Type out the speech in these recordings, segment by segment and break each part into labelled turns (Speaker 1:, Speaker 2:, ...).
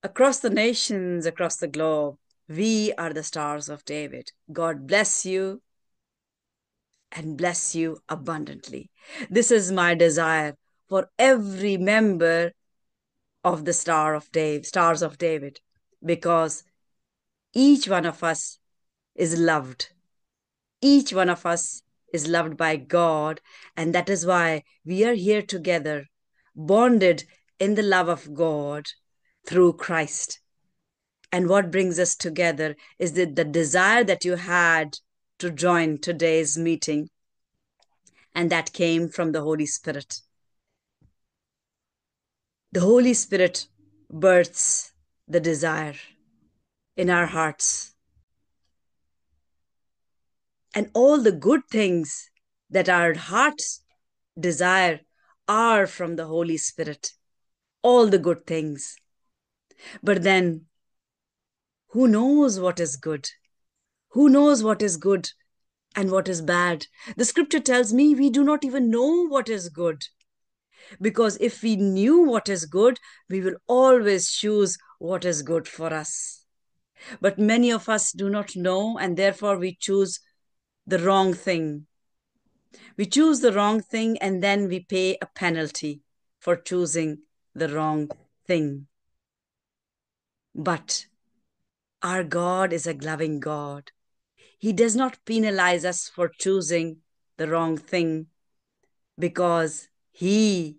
Speaker 1: Across the nations, across the globe, we are the stars of David. God bless you and bless you abundantly. This is my desire for every member of the Stars of David, because each one of us is loved. Each one of us is loved by God, and that is why we are here together, bonded in the love of God through Christ. And what brings us together is the desire that you had to join today's meeting, and that came from the Holy Spirit. The Holy Spirit births the desire in our hearts. And all the good things that our hearts desire are from the Holy Spirit. All the good things. But then, who knows what is good? Who knows what is good and what is bad? The scripture tells me we do not even know what is good. Because if we knew what is good, we will always choose what is good for us. But many of us do not know, and therefore we choose the wrong thing. We choose the wrong thing, and then we pay a penalty for choosing the wrong thing. But our God is a loving God. He does not penalize us for choosing the wrong thing, because He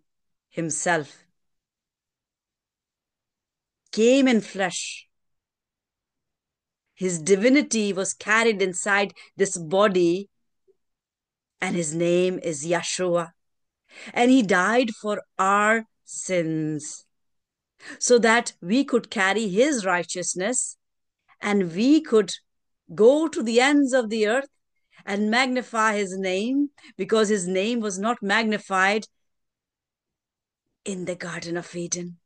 Speaker 1: Himself came in flesh. His divinity was carried inside this body, and His name is Yeshua. And He died for our sins so that we could carry His righteousness, and we could go to the ends of the earth and magnify His name, because His name was not magnified in the Garden of Eden.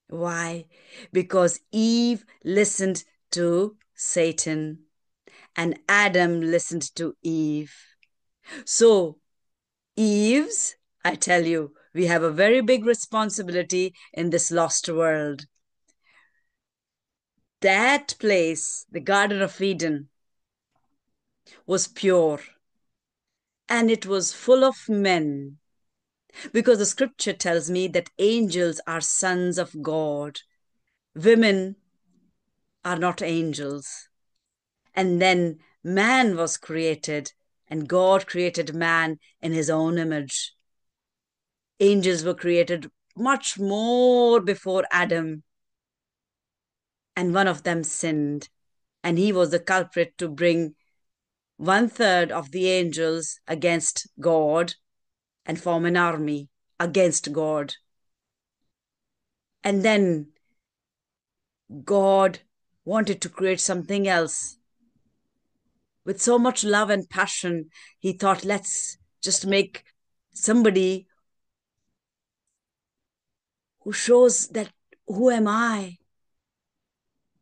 Speaker 1: Why? Because Eve listened to Satan and Adam listened to Eve. So, I tell you, we have a very big responsibility in this lost world. That place, the Garden of Eden, was pure, and it was full of men, because the scripture tells me that angels are sons of God. Women are not angels. And then man was created, and God created man in His own image. Angels were created much more before Adam, and one of them sinned, and he was the culprit to bring 1/3 of the angels against God and form an army against God. And then God wanted to create something else. With so much love and passion, He thought, let's just make somebody who shows that, who am I?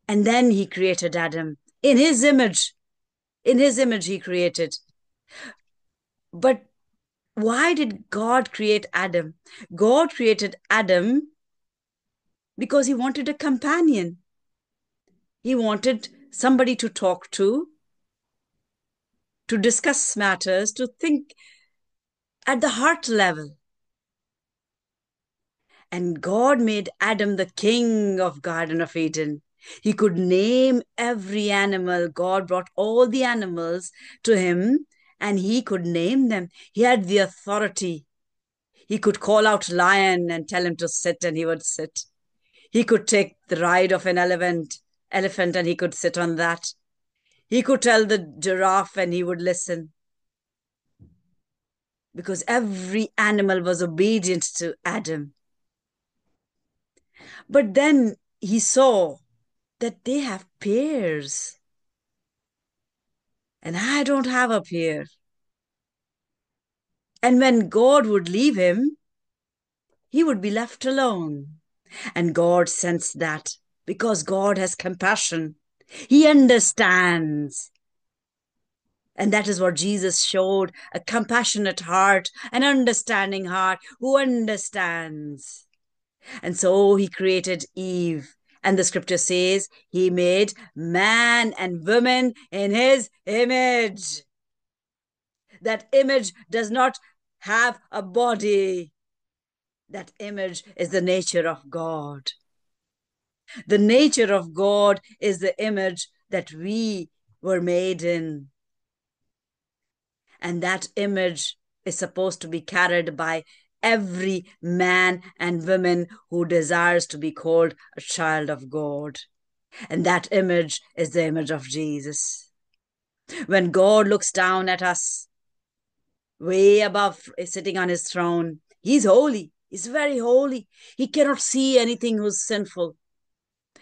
Speaker 1: And then He created Adam in His image. In His image He created. But why did God create Adam? God created Adam because He wanted a companion. He wanted somebody to talk to discuss matters, to think at the heart level. And God made Adam the king of Garden of Eden. He could name every animal. God brought all the animals to him, and he could name them. He had the authority. He could call out lion and tell him to sit, and he would sit. He could take the ride of an elephant, and he could sit on that. He could tell the giraffe, and he would listen. Because every animal was obedient to Adam. But then he saw that they have peers, and I don't have a peer. And when God would leave him, he would be left alone. And God sensed that, because God has compassion. He understands. And that is what Jesus showed, a compassionate heart, an understanding heart who understands. And so He created Eve, And the scripture says he made man and woman in his image. That image does not have a body. That image is the nature of God. The nature of God is the image that we were made in. And that image is supposed to be carried by every man and woman who desires to be called a child of God. And that image is the image of Jesus. When God looks down at us, way above, sitting on his throne, he's holy. He's very holy. He cannot see anything who's sinful.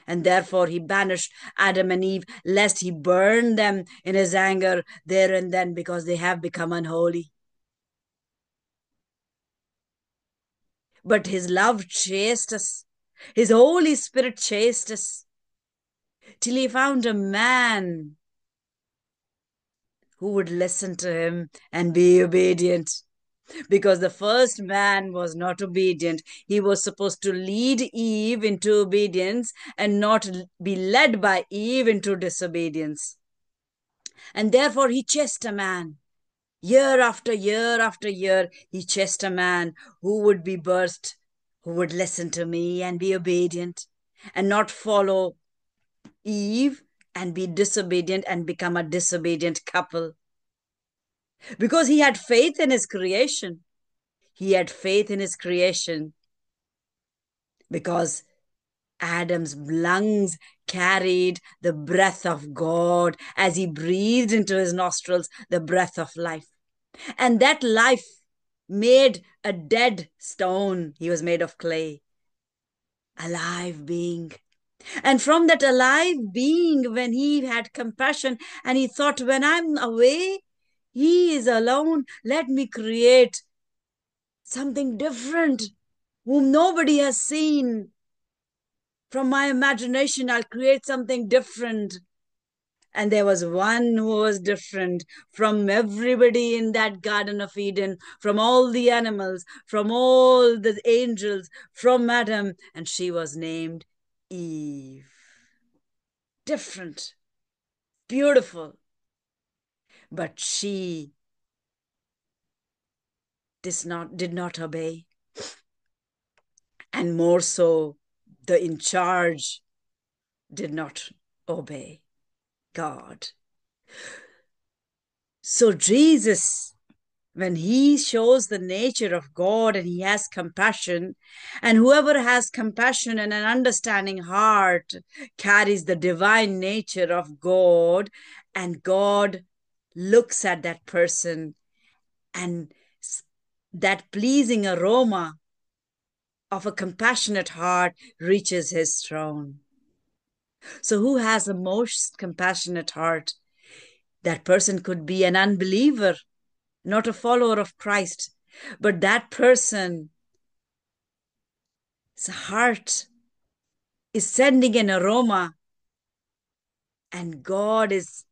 Speaker 1: And therefore he banished Adam and Eve, lest he burn them in his anger there and then, because they have become unholy. But his love chased us. His Holy Spirit chased us till he found a man who would listen to him and be obedient. Because the first man was not obedient. He was supposed to lead Eve into obedience and not be led by Eve into disobedience. And therefore he chased a man. Year after year after year, he chased a man who would be birthed, who would listen to me and be obedient, and not follow Eve and be disobedient and become a disobedient couple. Because he had faith in his creation. He had faith in his creation because Adam's lungs carried the breath of God as he breathed into his nostrils the breath of life. And that life made a dead stone. He was made of clay. Alive being. And from that alive being, when he had compassion and he thought, when I'm away, he is alone, let me create something different whom nobody has seen. From my imagination, I'll create something different. And there was one who was different from everybody in that Garden of Eden, from all the animals, from all the angels, from Adam, and she was named Eve. Different, beautiful. But she did not obey. And more so, the in charge did not obey God. So Jesus, when he shows the nature of God and he has compassion, and whoever has compassion and an understanding heart carries the divine nature of God, and God looks at that person, and that pleasing aroma of a compassionate heart reaches his throne. So who has the most compassionate heart? That person could be an unbeliever, not a follower of Christ, but that person's heart is sending an aroma, and God is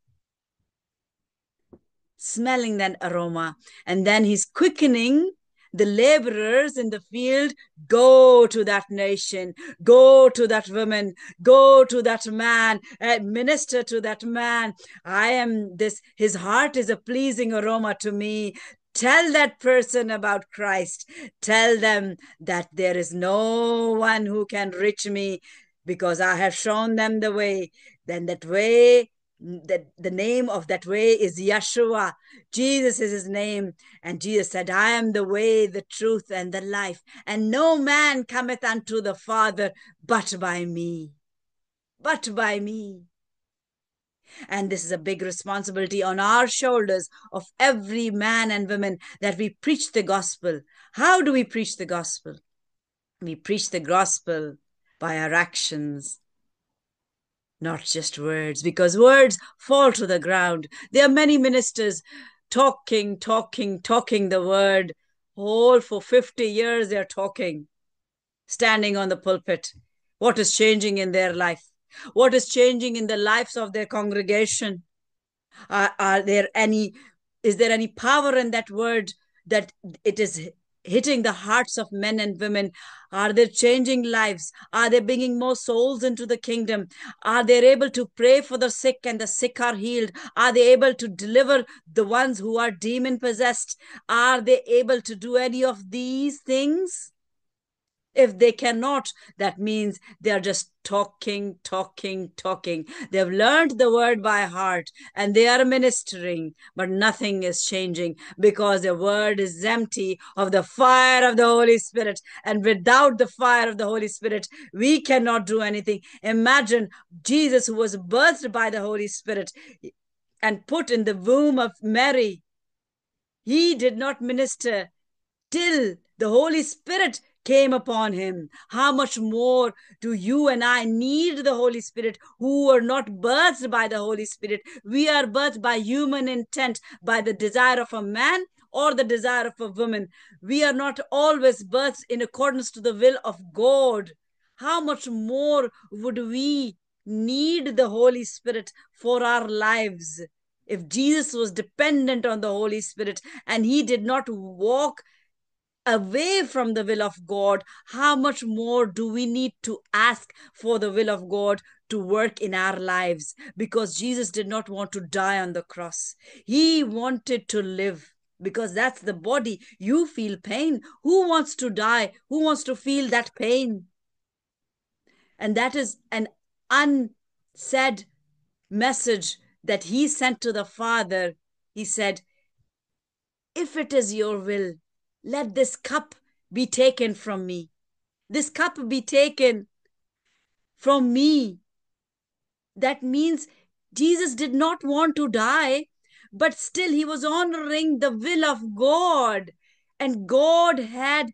Speaker 1: smelling that aroma, and then he's quickening the laborers in the field. Go to that nation, go to that woman, go to that man, minister to that man. I am this, his heart is a pleasing aroma to me. Tell that person about Christ. Tell them that there is no one who can reach me because I have shown them the way. Then that way, the name of that way is Yeshua. Jesus is his name. And Jesus said, I am the way, the truth, and the life. And no man cometh unto the Father but by me. But by me. And this is a big responsibility on our shoulders of every man and woman, that we preach the gospel. How do we preach the gospel? We preach the gospel by our actions, not just words, because words fall to the ground. There are many ministers talking the word. All for 50 years they're talking, standing on the pulpit. What is changing in their life? What is changing in the lives of their congregation? Is there any power in that word, that it is hitting the hearts of men and women? Are they changing lives? Are they bringing more souls into the kingdom? Are they able to pray for the sick and the sick are healed? Are they able to deliver the ones who are demon possessed? Are they able to do any of these things? If they cannot, that means they are just talking, talking, talking. They've learned the word by heart and they are ministering, but nothing is changing because the word is empty of the fire of the Holy Spirit. And without the fire of the Holy Spirit, we cannot do anything. Imagine Jesus, who was birthed by the Holy Spirit and put in the womb of Mary. He did not minister till the Holy Spirit came upon him. How much more do you and I need the Holy Spirit, who are not birthed by the Holy Spirit? We are birthed by human intent, by the desire of a man or the desire of a woman. We are not always birthed in accordance to the will of God. How much more would we need the Holy Spirit for our lives? If Jesus was dependent on the Holy Spirit and he did not walk away from the will of God, how much more do we need to ask for the will of God to work in our lives? Because Jesus did not want to die on the cross. He wanted to live because that's the body. You feel pain. Who wants to die? Who wants to feel that pain? And that is an unsaid message that he sent to the Father. He said, if it is your will, let this cup be taken from me. This cup be taken from me. That means Jesus did not want to die, but still he was honoring the will of God. And God had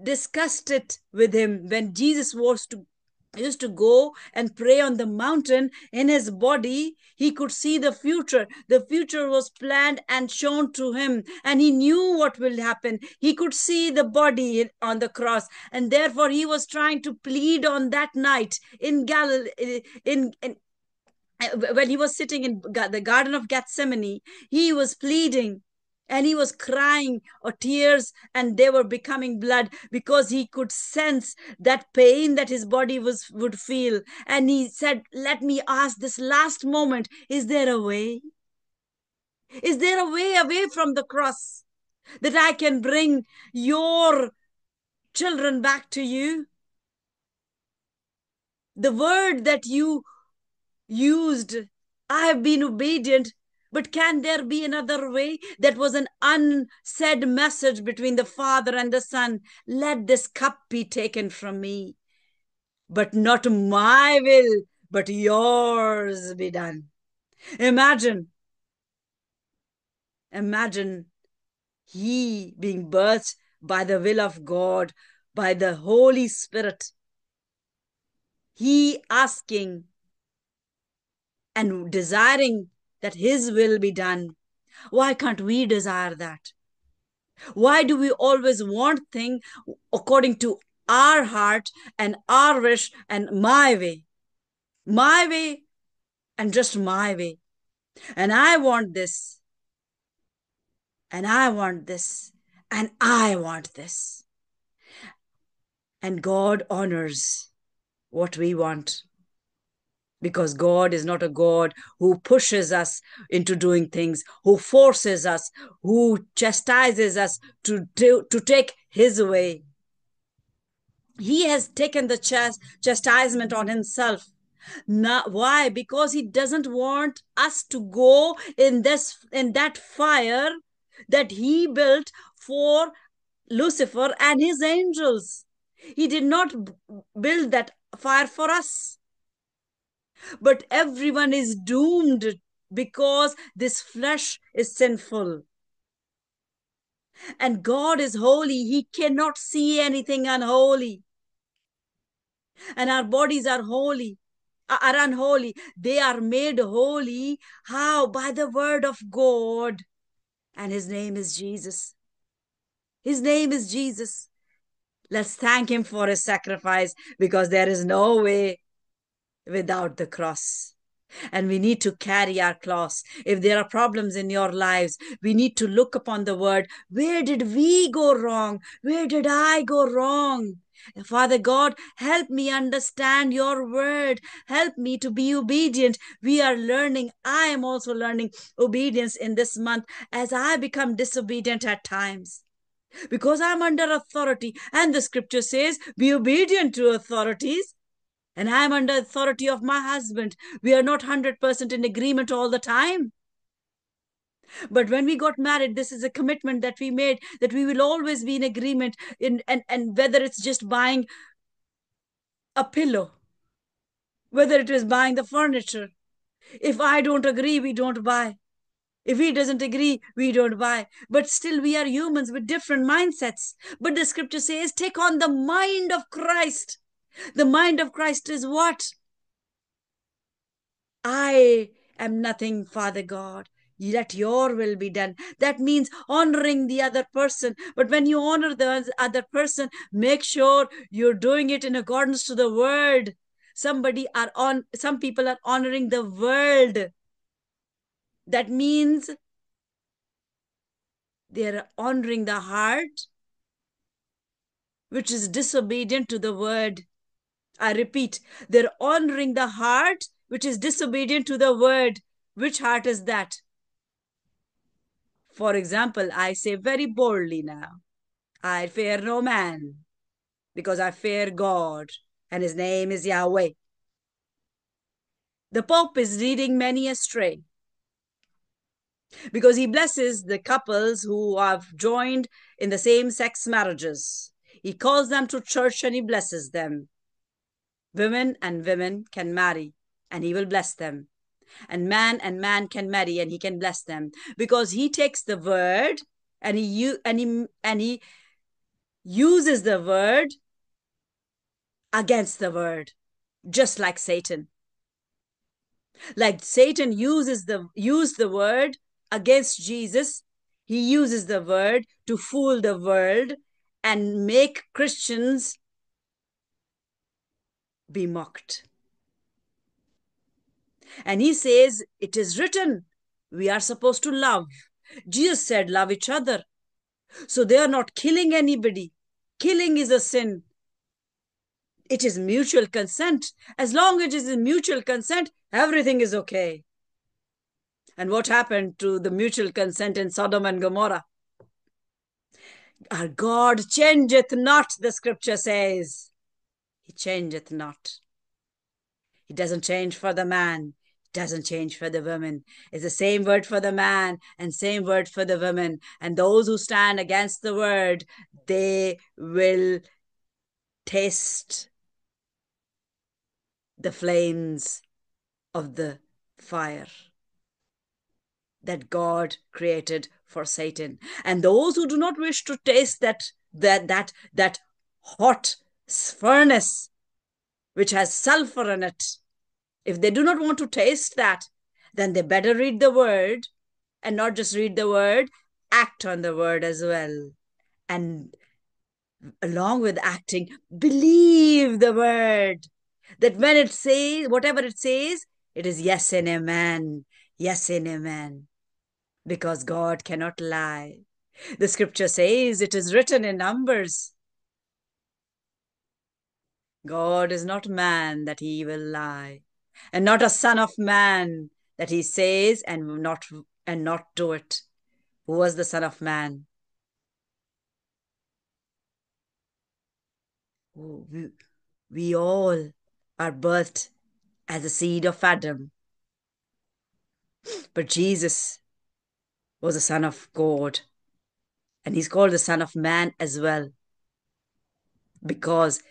Speaker 1: discussed it with him when Jesus used to go and pray on the mountain. In his body he could see the future was planned and shown to him, and he knew what will happen. He could see the body on the cross, and therefore he was trying to plead on that night in Galilee, in when he was sitting in the Garden of Gethsemane. He was pleading and he was crying, or tears, and they were becoming blood, because he could sense that pain that his body would feel. And he said, let me ask this last moment, is there a way? Is there a way away from the cross that I can bring your children back to you? The word that you used, I have been obedient, but can there be another way? That was an unsaid message between the Father and the Son. Let this cup be taken from me, but not my will, but yours be done. Imagine he being birthed by the will of God, by the Holy Spirit. He asking and desiring that his will be done. Why can't we desire that? Why do we always want things according to our heart and our wish and my way? My way and just my way. And I want this. And I want this. And I want this. And God honors what we want. Because God is not a God who pushes us into doing things, who forces us, who chastises us to take his way. He has taken the chastisement on himself. Why? Because he doesn't want us to go in that fire that he built for Lucifer and his angels. He did not build that fire for us. But everyone is doomed because this flesh is sinful. And God is holy. He cannot see anything unholy. And our bodies are holy, are unholy. They are made holy. How? By the word of God. And his name is Jesus. His name is Jesus. Let's thank him for his sacrifice, because there is no way without the cross. And we need to carry our cross. If there are problems in your lives, we need to look upon the word. Where did we go wrong? Where did I go wrong? Father God, help me understand your word. Help me to be obedient. We are learning. I am also learning obedience in this month as I become disobedient at times. Because I'm under authority, and the scripture says, be obedient to authorities. And I'm under authority of my husband. We are not 100% in agreement all the time. But when we got married, this is a commitment that we made, that we will always be in agreement and whether it's just buying a pillow, whether it is buying the furniture. If I don't agree, we don't buy. If he doesn't agree, we don't buy. But still, we are humans with different mindsets. But the scripture says, take on the mind of Christ. The mind of Christ is what? I am nothing, Father God. Let your will be done. That means honoring the other person. But when you honor the other person, make sure you're doing it in accordance to the word. Some people are honoring the world. That means they're honoring the heart, which is disobedient to the word. I repeat, they're honoring the heart, which is disobedient to the word. Which heart is that? For example, I say very boldly now, I fear no man, because I fear God, and his name is Yahweh. The Pope is leading many astray because he blesses the couples who have joined in the same-sex marriages. He calls them to church and he blesses them. Women and women can marry and he will bless them. And man can marry and he can bless them, because he takes the word and he uses the word against the word, just like Satan. Like Satan used the word against Jesus, he uses the word to fool the world and make Christians be mocked. And he says, it is written, we are supposed to love. Jesus said, love each other. So they are not killing anybody. Killing is a sin. It is mutual consent. As long as it is mutual consent, everything is okay. And what happened to the mutual consent in Sodom and Gomorrah? Our God changeth not, the scripture says. He changeth not. He doesn't change for the man. He doesn't change for the woman. It's the same word for the man and same word for the woman. And those who stand against the word, they will taste the flames of the fire that God created for Satan. And those who do not wish to taste that hot furnace which has sulfur in it, if they do not want to taste that, then they better read the word, and not just read the word, act on the word as well. And along with acting, believe the word. That when it says, whatever it says, it is yes and amen. Yes and amen. Because God cannot lie. The scripture says, it is written in Numbers, God is not man that he will lie, and not a son of man that he says and not do it. Who was the son of man? Oh, we all are birthed as a seed of Adam. But Jesus was a son of God. And he's called the son of man as well, because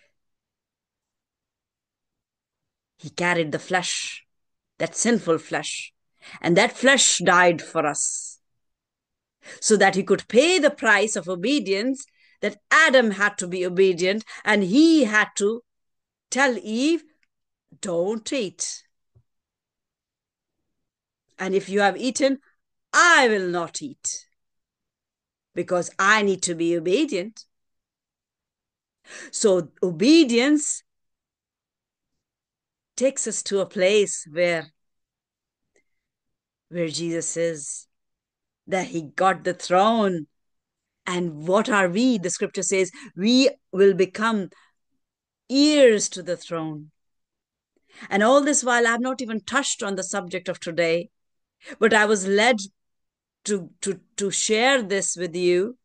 Speaker 1: he carried the flesh, that sinful flesh. And that flesh died for us, so that he could pay the price of obedience, that Adam had to be obedient, and he had to tell Eve, don't eat. And if you have eaten, I will not eat, because I need to be obedient. So obedience takes us to a place where where Jesus is, that he got the throne. And what are we? The scripture says we will become heirs to the throne. And all this while, I've not even touched on the subject of today, but I was led to share this with you,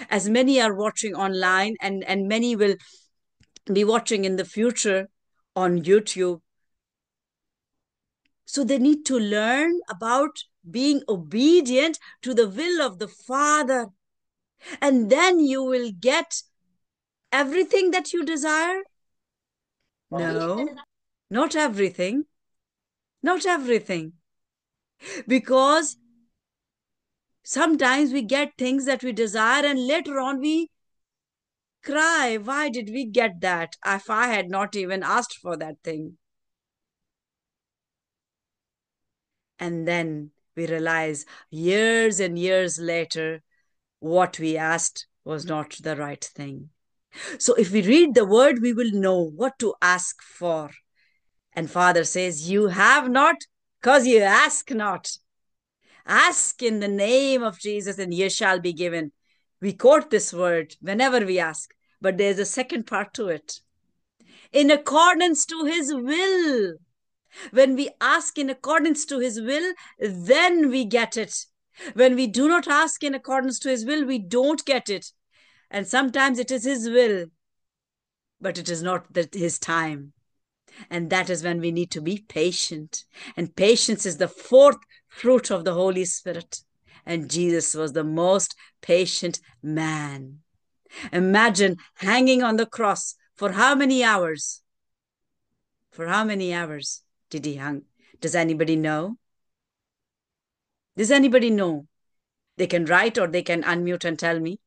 Speaker 1: as many are watching online, and many will be watching in the future on YouTube. So they need to learn about being obedient to the will of the Father. And then you will get everything that you desire. No, not everything. Not everything. Because sometimes we get things that we desire, and later on we cry, why did we get that if I had not even asked for that thing? And then we realize years and years later, what we asked was not the right thing. So if we read the word, we will know what to ask for. And Father says, you have not because you ask not. Ask in the name of Jesus and ye shall be given. We quote this word whenever we ask, but there's a second part to it. In accordance to his will. When we ask in accordance to his will, then we get it. When we do not ask in accordance to his will, we don't get it. And sometimes it is his will, but it is not his time. And that is when we need to be patient. And patience is the fourth fruit of the Holy Spirit. And Jesus was the most patient man. Imagine hanging on the cross for how many hours? For how many hours did he hang? Does anybody know? Does anybody know? They can write or they can unmute and tell me.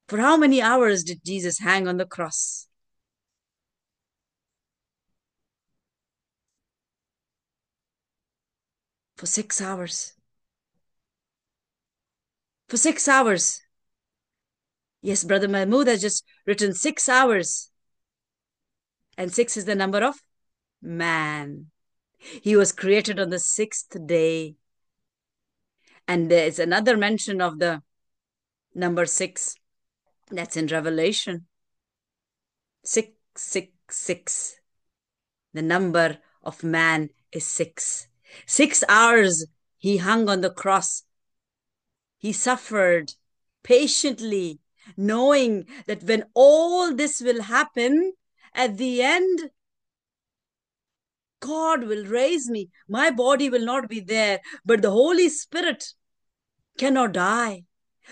Speaker 1: For how many hours did Jesus hang on the cross? For 6 hours. For 6 hours. Yes, Brother Mahmoud has just written 6 hours. And 6 is the number of man. He was created on the 6th day. And there's another mention of the number 6. That's in Revelation. 666. The number of man is 6. 6 hours he hung on the cross. He suffered patiently, knowing that when all this will happen, at the end, God will raise me. My body will not be there, but the Holy Spirit cannot die.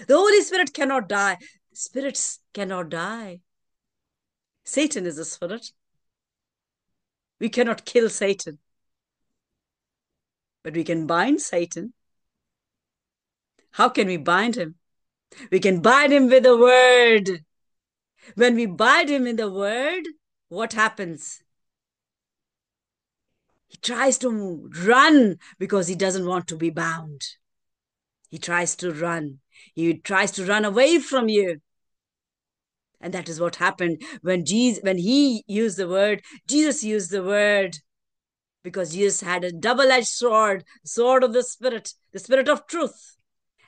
Speaker 1: The Holy Spirit cannot die. Spirits cannot die. Satan is a spirit. We cannot kill Satan, but we can bind Satan. How can we bind him? We can bind him with the word. When we bind him in the word, what happens? He tries to run because he doesn't want to be bound. He tries to run. He tries to run away from you. And that is what happened when he used the word. Jesus used the word because Jesus had a double-edged sword, the sword of the Spirit of truth.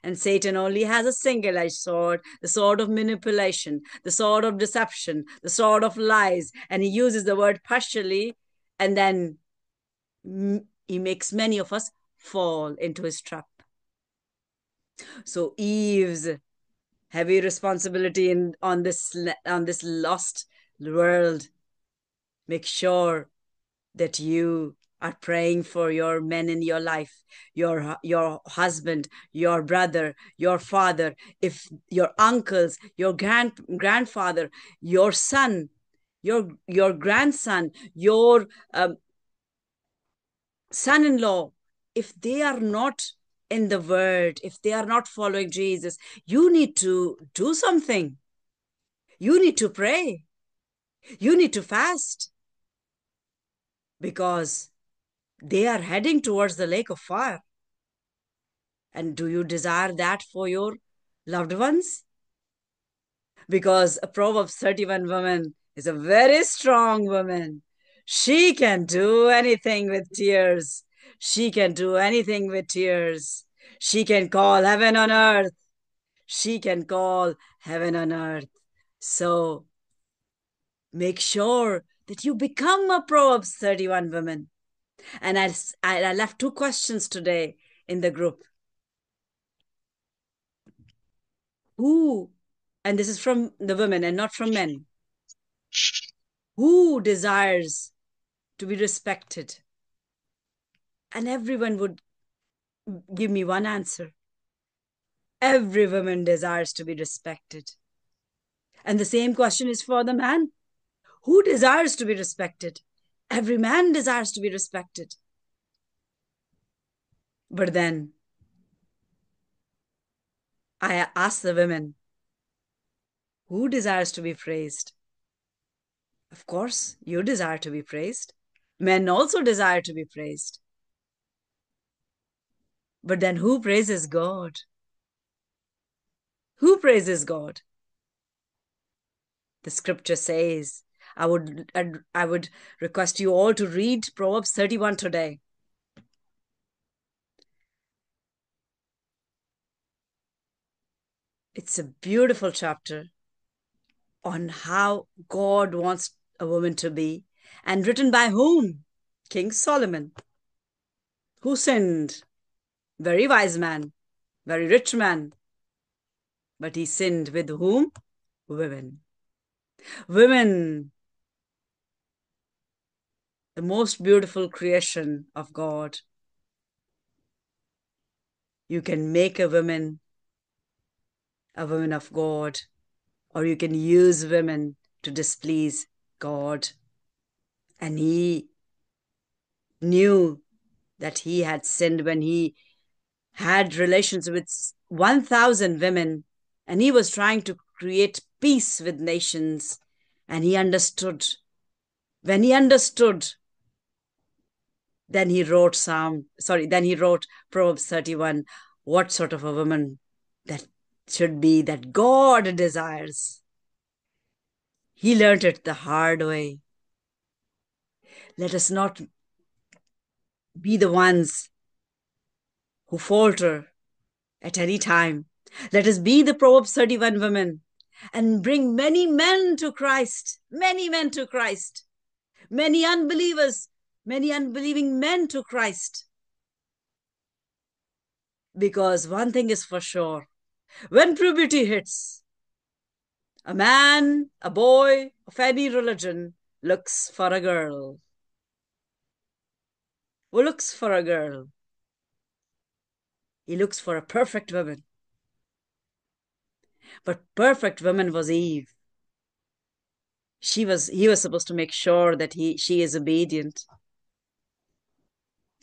Speaker 1: And Satan only has a single-edged sword, the sword of manipulation, the sword of deception, the sword of lies. And he uses the word partially, and then he makes many of us fall into his trap. So Eve's heavy responsibility on this lost world. Make sure that you are praying for your men in your life, your husband, your brother, your father, if your uncles, your grandfather, your son, your grandson, your son-in-law, if they are not in the word, if they are not following Jesus, you need to do something. You need to pray. You need to fast, because they are heading towards the lake of fire. And do you desire that for your loved ones? Because a Proverbs 31 woman is a very strong woman. She can do anything with tears. She can do anything with tears. She can call heaven on earth. She can call heaven on earth. So make sure that you become a Proverbs 31 woman. And I left two questions today in the group. Who, and this is from the women and not from men, who desires to be respected? And everyone would give me one answer. Every woman desires to be respected. And the same question is for the man. Who desires to be respected? Every man desires to be respected. But then I ask the women, who desires to be praised? Of course, you desire to be praised. Men also desire to be praised. But then who praises God? Who praises God? The scripture says, I would request you all to read Proverbs 31 today. It's a beautiful chapter on how God wants a woman to be, and written by whom? King Solomon. Who sinned? Very wise man, very rich man. But he sinned with whom? Women. Women, the most beautiful creation of God. You can make a woman of God, or you can use women to displease God. And he knew that he had sinned when he had relations with 1,000 women, and he was trying to create peace with nations. And he understood. When he understood, then he wrote Proverbs 31, what sort of a woman that should be that God desires. He learned it the hard way. Let us not be the ones who falter at any time. Let us be the Proverbs 31 women and bring many men to Christ, many men to Christ, many unbelievers, many unbelieving men to Christ. Because one thing is for sure, when puberty hits, a man, a boy of any religion looks for a girl. Who looks for a girl? He looks for a perfect woman. But perfect woman was Eve. He was supposed to make sure that she is obedient.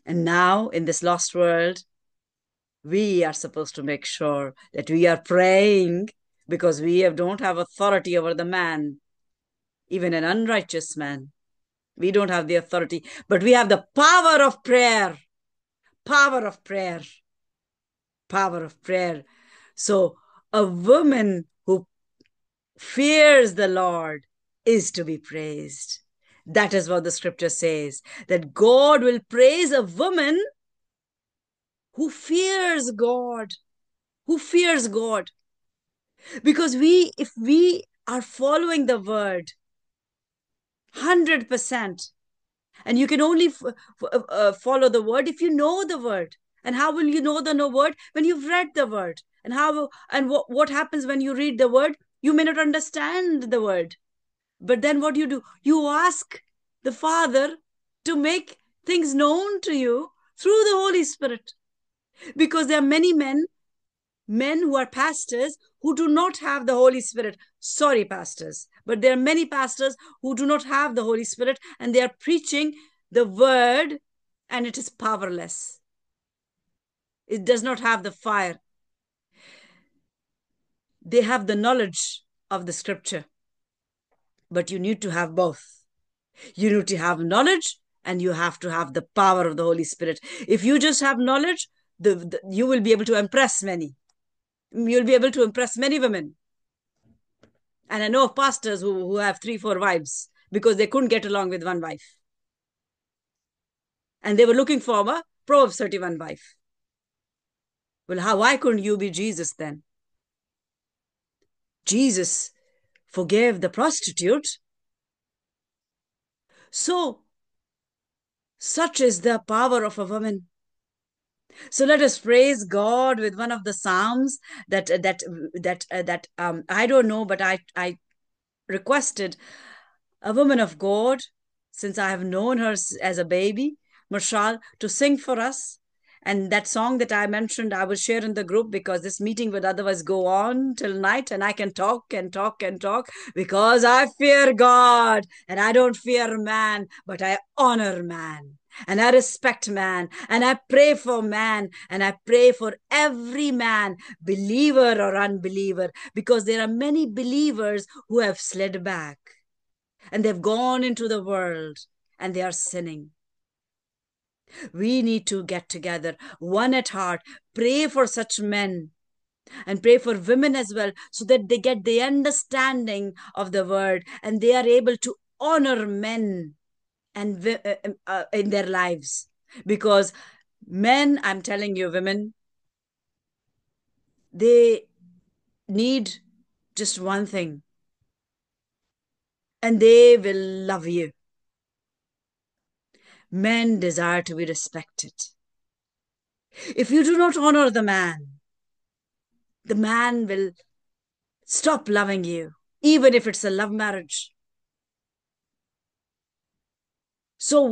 Speaker 1: And now in this lost world, we are supposed to make sure that we are praying, because we don't have authority over the man, even an unrighteous man. We don't have the authority, but we have the power of prayer. Power of prayer. Power of prayer. So a woman who fears the Lord is to be praised. That is what the scripture says, that God will praise a woman who fears God. Who fears God. Because if we are following the word 100%, and you can only follow the word if you know the word. And how will you know the word? When you've read the word. And what happens when you read the word? You may not understand the word. But then what do? You ask the Father to make things known to you through the Holy Spirit. Because there are many men who are pastors who do not have the Holy Spirit. Sorry, pastors, but there are many pastors who do not have the Holy Spirit, and they are preaching the word, and it is powerless. It does not have the fire. They have the knowledge of the scripture, but you need to have both. You need to have knowledge, and you have to have the power of the Holy Spirit. If you just have knowledge, you will be able to impress many. You'll be able to impress many women. And I know of pastors who have 3-4 wives because they couldn't get along with one wife. And they were looking for Proverbs 31 wife. Well, why couldn't you be Jesus then? Jesus forgave the prostitute. So, such is the power of a woman. So let us praise God with one of the psalms that I don't know, but I requested a woman of God, since I have known her as a baby, Marshall, to sing for us. And that song that I mentioned, I will share in the group because this meeting would otherwise go on till night and I can talk and talk and talk because I fear God and I don't fear man, but I honor man. And I respect man and I pray for man and I pray for every man, believer or unbeliever, because there are many believers who have slid back and they've gone into the world and they are sinning. We need to get together, one at heart, pray for such men and pray for women as well, so that they get the understanding of the word and they are able to honor men and in their lives. Because men, I'm telling you, women, they need just one thing, and they will love you. Men desire to be respected. If you do not honor the man will stop loving you, even if it's a love marriage. So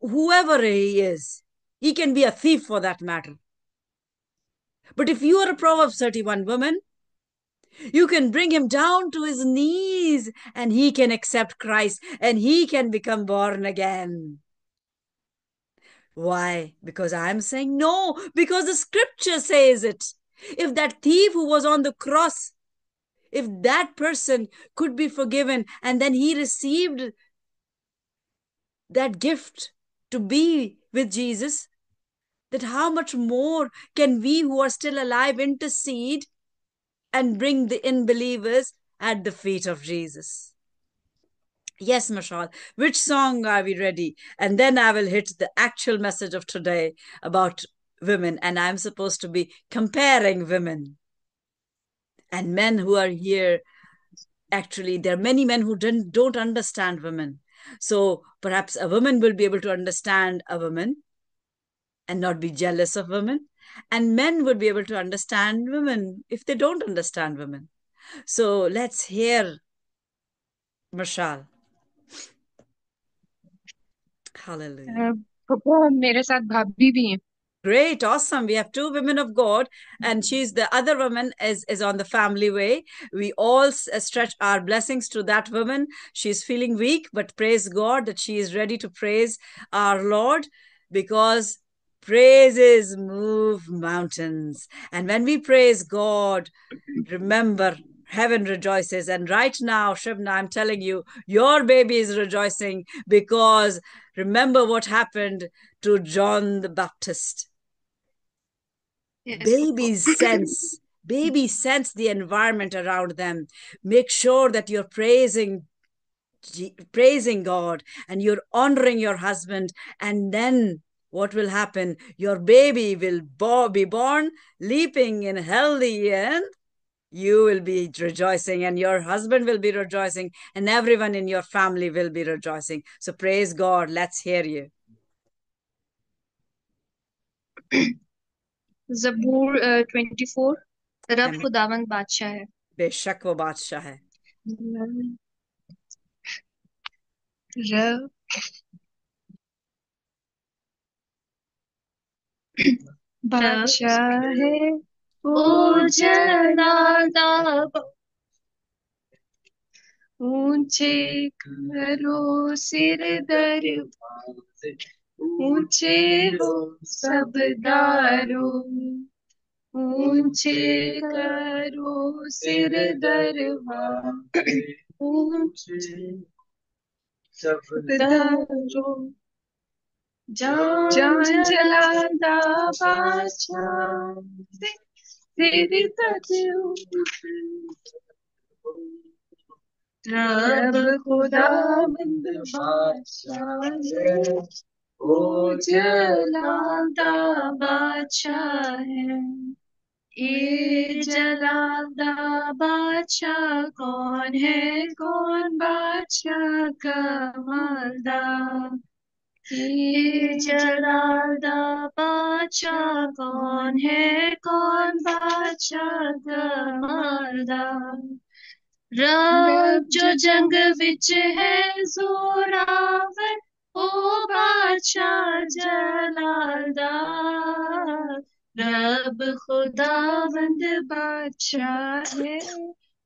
Speaker 1: whoever he is, he can be a thief for that matter. But if you are a Proverbs 31 woman, you can bring him down to his knees and he can accept Christ and he can become born again. Why? Because I'm saying no, because the scripture says it. If that thief who was on the cross, if that person could be forgiven and then he received that gift to be with Jesus, that how much more can we who are still alive intercede and bring the unbelievers at the feet of Jesus? Yes, Mashal, which song are we ready? And then I will hit the actual message of today about women, and I'm supposed to be comparing women and men who are here. Actually, there are many men who don't understand women. So perhaps a woman will be able to understand a woman and not be jealous of women. And men would be able to understand women if they don't understand women. So let's hear Marshall. Hallelujah.
Speaker 2: मेरे साथ भाभी भी हैं.
Speaker 1: Great, awesome. We have two women of God, and she's the other woman is on the family way. We all stretch our blessings to that woman. She's feeling weak, but praise God that she is ready to praise our Lord, because praises move mountains. And when we praise God, remember, heaven rejoices. And right now, Shibna, I'm telling you, your baby is rejoicing, because remember what happened to John the Baptist.
Speaker 2: Yes.
Speaker 1: Babies sense the environment around them. Make sure that you're praising God and you're honoring your husband, and then what will happen? Your baby will be born leaping and healthy, and you will be rejoicing, and your husband will be rejoicing, and everyone in your family will be rejoicing. So praise God. Let's hear you.
Speaker 2: ज़बूर 24. रब खुदावंद बादशाह है.
Speaker 1: बेशक वो बादशाह है.
Speaker 2: रब बादशाह है, ओ जनादा ऊंचे करो सिर दरबार, ऊंचे हो सब दारों, ऊंचे करो सिर दरबार, ऊंचे सब दारों, जान जलादा बादशाह सिर तक रब खुदावंद बादशाह है. ओ जलादा बादशाह है, ये जलादा बादशाह कौन है, कौन बादशाह का मालदार। ये जलादा बादशाह कौन है, कौन बादशाह का मालदार। रब जो जंग विच है जोरावर, ओ बादशाह जलादा। रब खुदावंद बादशाह है,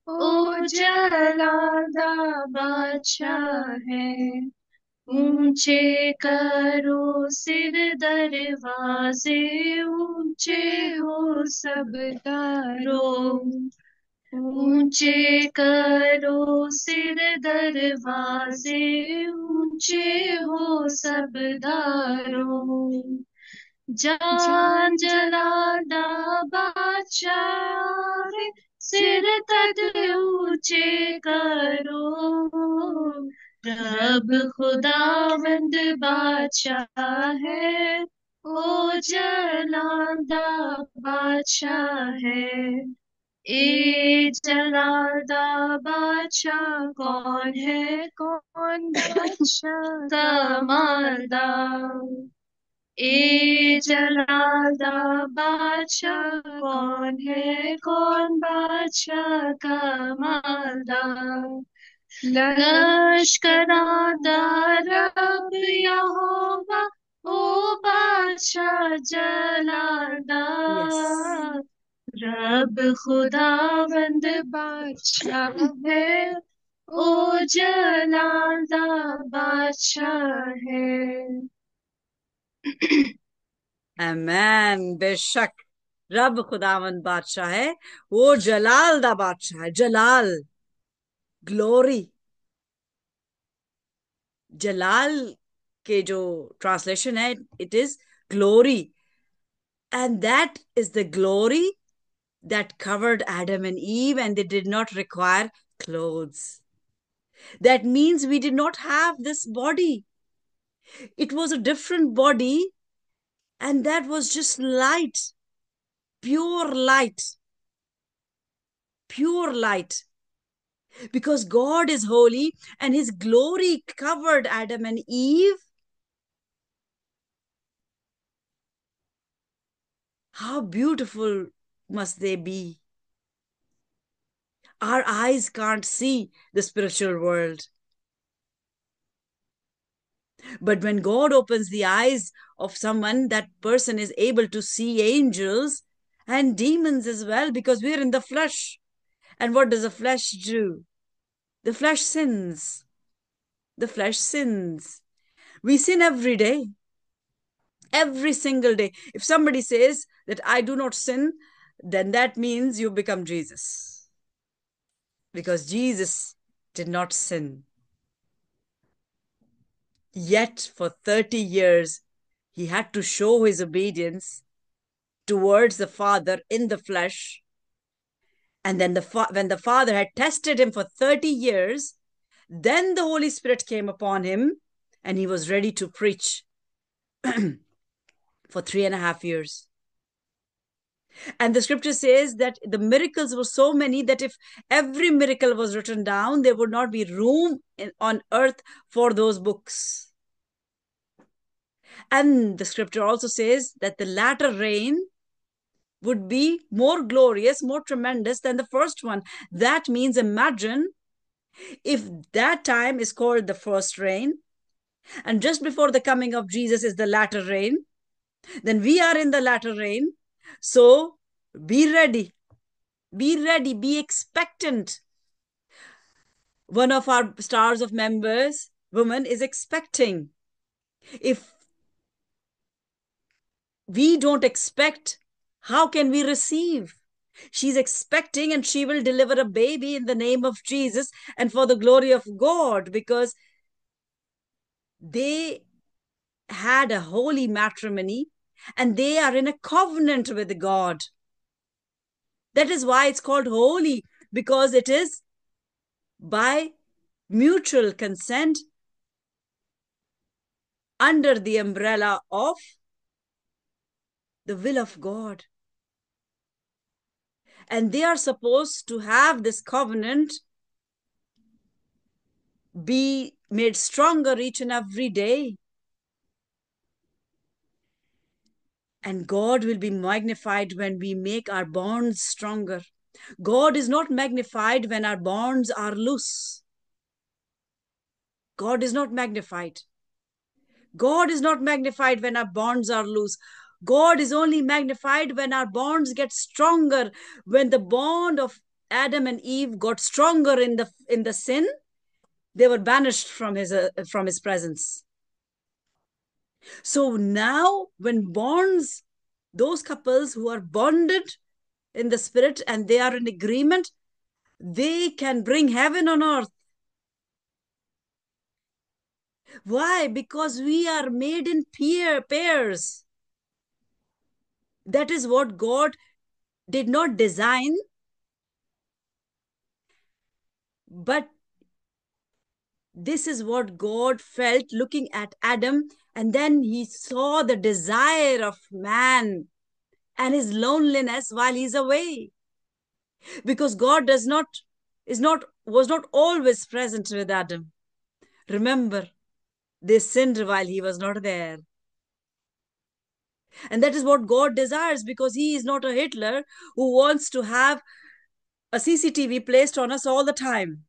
Speaker 2: ओ जलादा बादशाह है। ऊंचे करो सिर दरवाजे, ऊंचे हो सब दारों। ऊंचे करो सिर दरवाजे, ऊंचे हो सब दारों। जान जलादा बादशाह रे, सिर तद ऊंचे करो। रब खुदावंद बादशाह है, ओ जलादा बादशाह है। ए जलादा बादशाह कौन है, कौन बादशाह का मालदार। ए जलादा बादशाह कौन है, कौन बादशाह का मालदार। लश्करां दा रब यहोवा, ओ बादशाह जलादा।
Speaker 1: Yes.
Speaker 2: रब खुदावंद बादशाह है, ओ जलादा बादशाह है।
Speaker 1: अमैन। बेशक रब खुदावंद बादशाह है, वो जलाल दा बादशाह है। जलाल, ग्लोरी। जलाल के जो ट्रांसलेशन है, it is glory, and that is the glory that covered Adam and Eve, and they did not require clothes. That means we did not have this body. It was a different body, and that was just light, pure light, pure light. Because God is holy and his glory covered Adam and Eve. How beautiful must they be? Our eyes can't see the spiritual world. But when God opens the eyes of someone, that person is able to see angels and demons as well, because we're in the flesh. And what does the flesh do? The flesh sins. The flesh sins. We sin every day, every single day. If somebody says that I do not sin, then that means you become Jesus. Because Jesus did not sin. Yet for 30 years, he had to show his obedience towards the Father in the flesh. And then when the Father had tested him for 30 years, then the Holy Spirit came upon him and he was ready to preach for 3.5 years. And the scripture says that the miracles were so many that if every miracle was written down, there would not be room on earth for those books. And the scripture also says that the latter rain would be more glorious, more tremendous than the first one. That means, imagine if that time is called the first rain, and just before the coming of Jesus is the latter rain, then we are in the latter rain. So be ready, be expectant. One of our stars of members, woman, is expecting. If we don't expect, how can we receive? She's expecting, and she will deliver a baby in the name of Jesus and for the glory of God, because they had a holy matrimony and they are in a covenant with God. That is why it's called holy, because it is by mutual consent. under the umbrella of the will of God. And they are supposed to have this covenant be made stronger each and every day. And God will be magnified when we make our bonds stronger. God is not magnified when our bonds are loose. God is not magnified. God is not magnified when our bonds are loose. God is only magnified when our bonds get stronger. When the bond of Adam and Eve got stronger in the sin, they were banished from his presence. So now, when bonds, those couples who are bonded in the spirit and they are in agreement, they can bring heaven on earth. Why? Because we are made in pairs. That is what God did not design, but this is what God felt looking at Adam. And then he saw the desire of man and his loneliness while he's away. Because God was not always present with Adam. Remember, they sinned while he was not there. And that is what God desires, because he is not a Hitler who wants to have a CCTV placed on us all the time.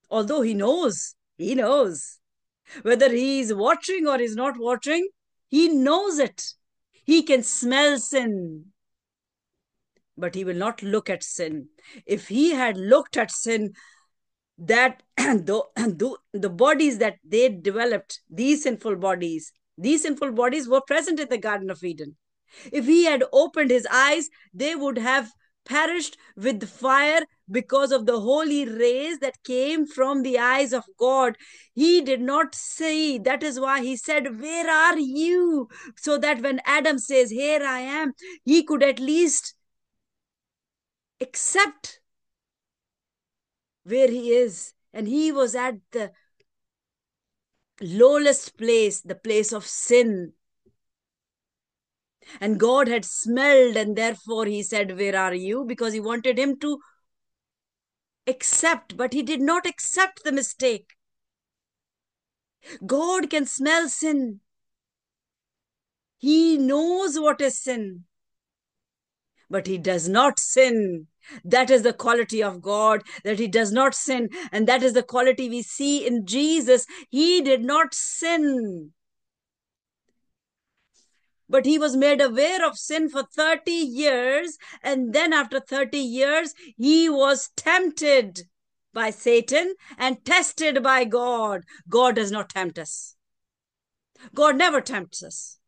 Speaker 1: Although he knows. Whether he is watching or is not watching, he knows it. He can smell sin, but he will not look at sin. If he had looked at sin, that the bodies that they developed, these sinful bodies were present in the Garden of Eden. If he had opened his eyes, they would have perished with fire because of the holy rays that came from the eyes of God. He did not see. That is why he said, "Where are you?" So that when Adam says, "Here I am," he could at least accept where he is. And he was at the lowest place, the place of sin. And God had smelled, and therefore he said, "Where are you?" Because he wanted him to accept, but he did not accept the mistake. God can smell sin. He knows what is sin, but he does not sin. That is the quality of God, that he does not sin. And that is the quality we see in Jesus. He did not sin, but he was made aware of sin for 30 years. And then after 30 years, he was tempted by Satan and tested by God. God does not tempt us. God never tempts us.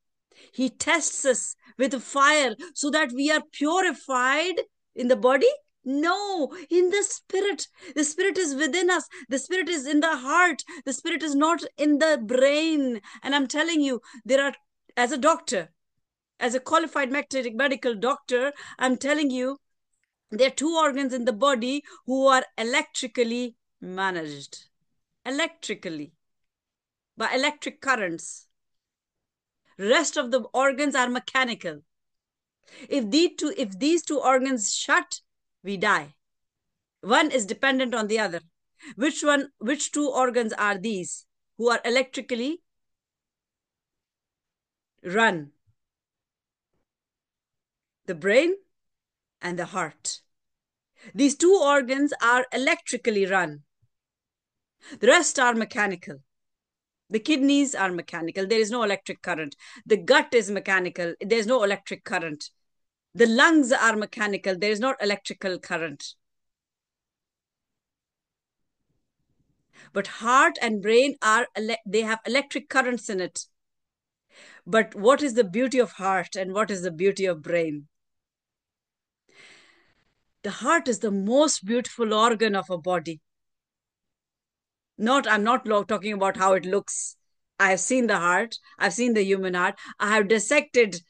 Speaker 1: He tests us with fire so that we are purified in the body. No, in the spirit. The spirit is within us. The spirit is in the heart. The spirit is not in the brain. And I'm telling you, as a doctor, as a qualified medical doctor, I'm telling you, there are two organs in the body who are electrically managed. Electrically. By electric currents. Rest of the organs are mechanical. If these two organs shut, we die. One is dependent on the other. Which two organs are these who are electrically run? The brain and the heart. These two organs are electrically run. The rest are mechanical. The kidneys are mechanical. There is no electric current. The gut is mechanical. There is no electric current. The lungs are mechanical. There is not electrical current. But heart and brain they have electric currents in it. But what is the beauty of heart and what is the beauty of brain? The heart is the most beautiful organ of a body. I'm not talking about how it looks. I have seen the heart. I've seen the human heart. I have dissected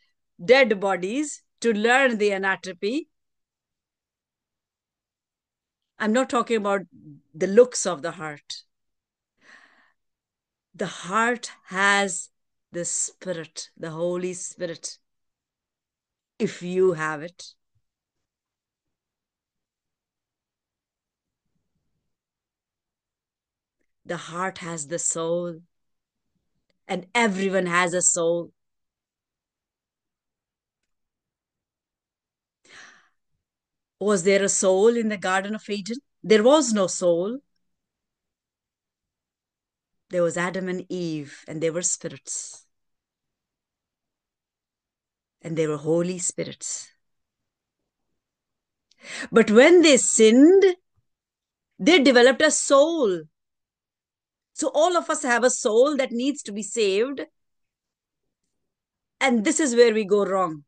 Speaker 1: dead bodies to learn the anatomy. I'm not talking about the looks of the heart. The heart has the Spirit, the Holy Spirit, if you have it. The heart has the soul, and everyone has a soul. Was there a soul in the Garden of Eden? There was no soul. There was Adam and Eve, and they were spirits. And they were Holy Spirits. But when they sinned, they developed a soul. So all of us have a soul that needs to be saved. And this is where we go wrong.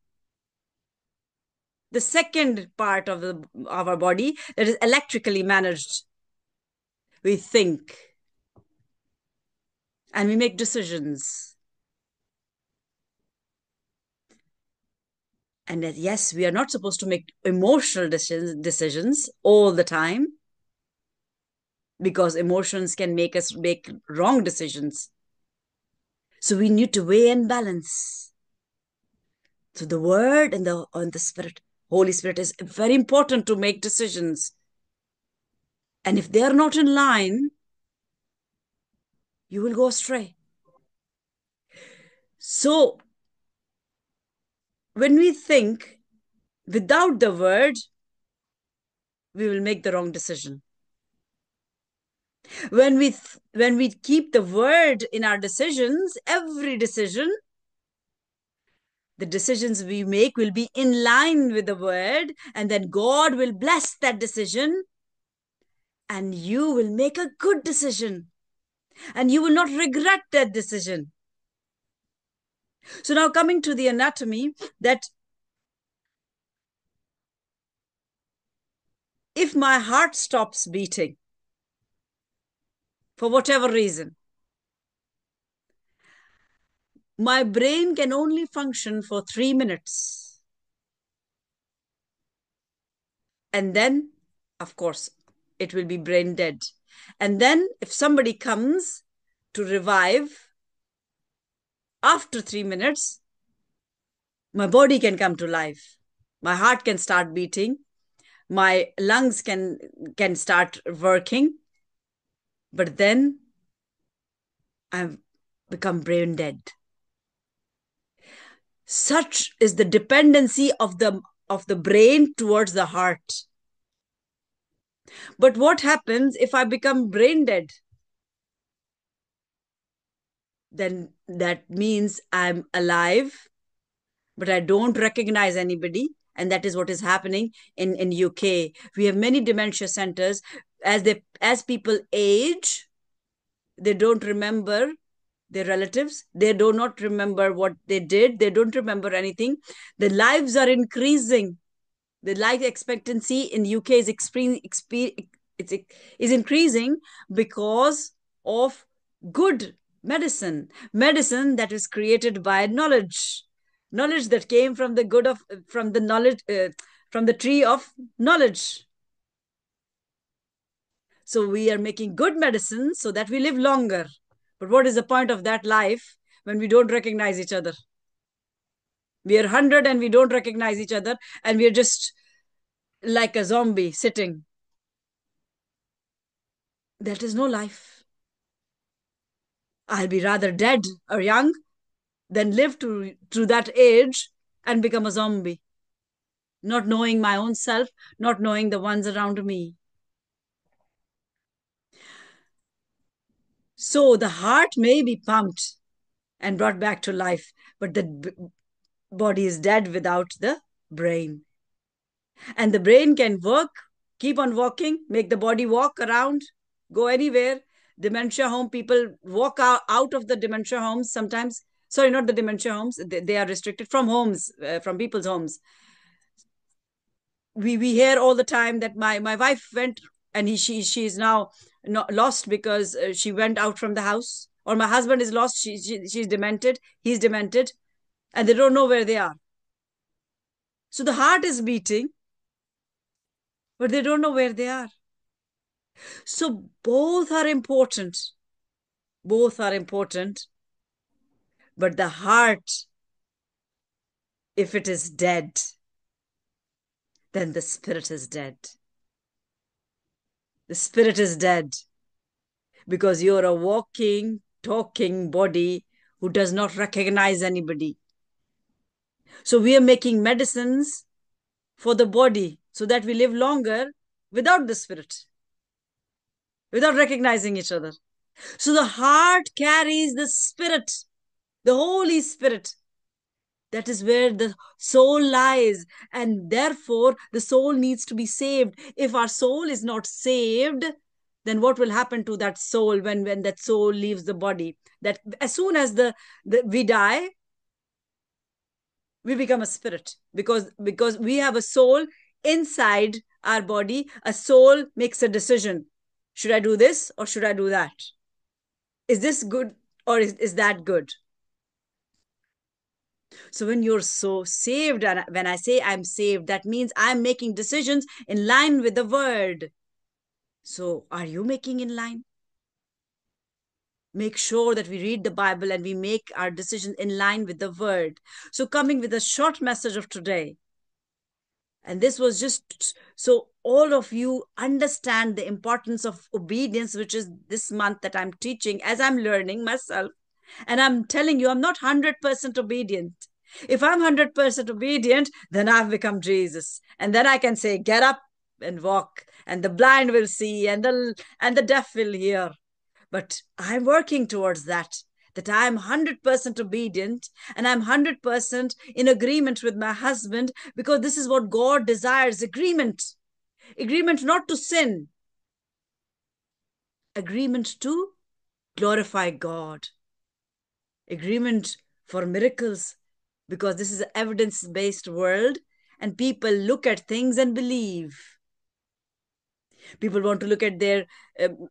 Speaker 1: The second part of our body that is electrically managed. We think and we make decisions. And that, yes, we are not supposed to make emotional decisions all the time, because emotions can make us make wrong decisions. So we need to weigh and balance. So the Word and the Spirit, Holy Spirit, is very important to make decisions. And if they are not in line, you will go astray. So when we think without the Word, we will make the wrong decision. When we keep the Word in our decisions, every decision, the decisions we make will be in line with the Word, and then God will bless that decision, and you will make a good decision, and you will not regret that decision. So now, coming to the anatomy, that if my heart stops beating for whatever reason, my brain can only function for 3 minutes. And then, of course, it will be brain dead. And then if somebody comes to revive after 3 minutes, my body can come to life. My heart can start beating. My lungs can start working. But then I've become brain dead. Such is the dependency of the brain towards the heart. But what happens if I become brain dead? Then that means I'm alive, but I don't recognize anybody. And that is what is happening in UK. We have many dementia centers. As people age, they don't remember their relatives. They do not remember what they did. They don't remember anything. The lives are increasing. The life expectancy in UK is increasing because of good medicine that is created by knowledge that came from the knowledge from the tree of knowledge. So we are making good medicine so that we live longer. But what is the point of that life when we don't recognize each other? We are 100 and we don't recognize each other, and we are just like a zombie sitting. That is no life. I'll be rather dead or young than live to that age and become a zombie, not knowing my own self, not knowing the ones around me. So the heart may be pumped and brought back to life, but the body is dead without the brain. And the brain can work, keep on walking, make the body walk around, go anywhere. Dementia home people walk out of the dementia homes sometimes. Sorry, not the dementia homes. They are restricted from homes, from people's homes. We hear all the time that my wife went and she is now not lost because she went out from the house, or my husband is lost. She's demented. He's demented, and they don't know where they are. So the heart is beating, but they don't know where they are. So both are important. Both are important. But the heart, if it is dead, then the spirit is dead. The spirit is dead because you're a walking, talking body who does not recognize anybody. So we are making medicines for the body so that we live longer without the spirit, without recognizing each other. So the heart carries the spirit, the Holy Spirit. That is where the soul lies. And therefore, the soul needs to be saved. If our soul is not saved, then what will happen to that soul when that soul leaves the body? That as soon as we die, we become a spirit because we have a soul inside our body. A soul makes a decision. Should I do this or should I do that? Is this good or is that good? So when you're so saved, and when I say I'm saved, that means I'm making decisions in line with the word. So are you making in line? Make sure that we read the Bible and we make our decisions in line with the word. So coming with a short message of today. And this was just so all of you understand the importance of obedience, which is this month that I'm teaching as I'm learning myself. And I'm telling you, I'm not 100% obedient. If I'm 100% obedient, then I've become Jesus. And then I can say, get up and walk, and the blind will see, and the deaf will hear. But I'm working towards that I'm 100% obedient and I'm 100% in agreement with my husband, because this is what God desires: agreement. Agreement not to sin, agreement to glorify God, agreement for miracles, because this is an evidence-based world and people look at things and believe. People want to look at their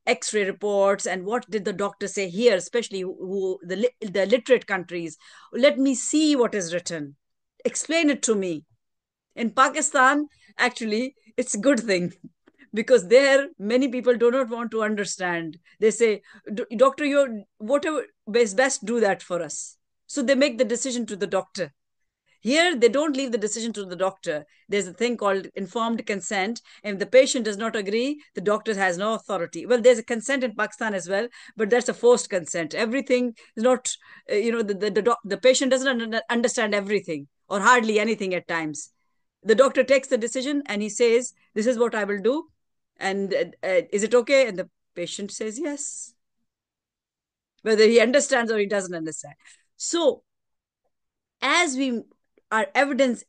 Speaker 1: x-ray reports and what did the doctor say here, especially the literate countries. Let me see what is written. Explain it to me. In Pakistan, actually, it's a good thing because there many people do not want to understand. They say, doctor, you whatever is best, do that for us. So they make the decision to the doctor. Here, they don't leave the decision to the doctor. There's a thing called informed consent. And if the patient does not agree, the doctor has no authority. Well, there's a consent in Pakistan as well, but that's a forced consent. Everything is not, the patient doesn't understand everything or hardly anything at times. The doctor takes the decision and he says, this is what I will do. And is it okay? And the patient says yes, whether he understands or he doesn't understand. So as we our evidence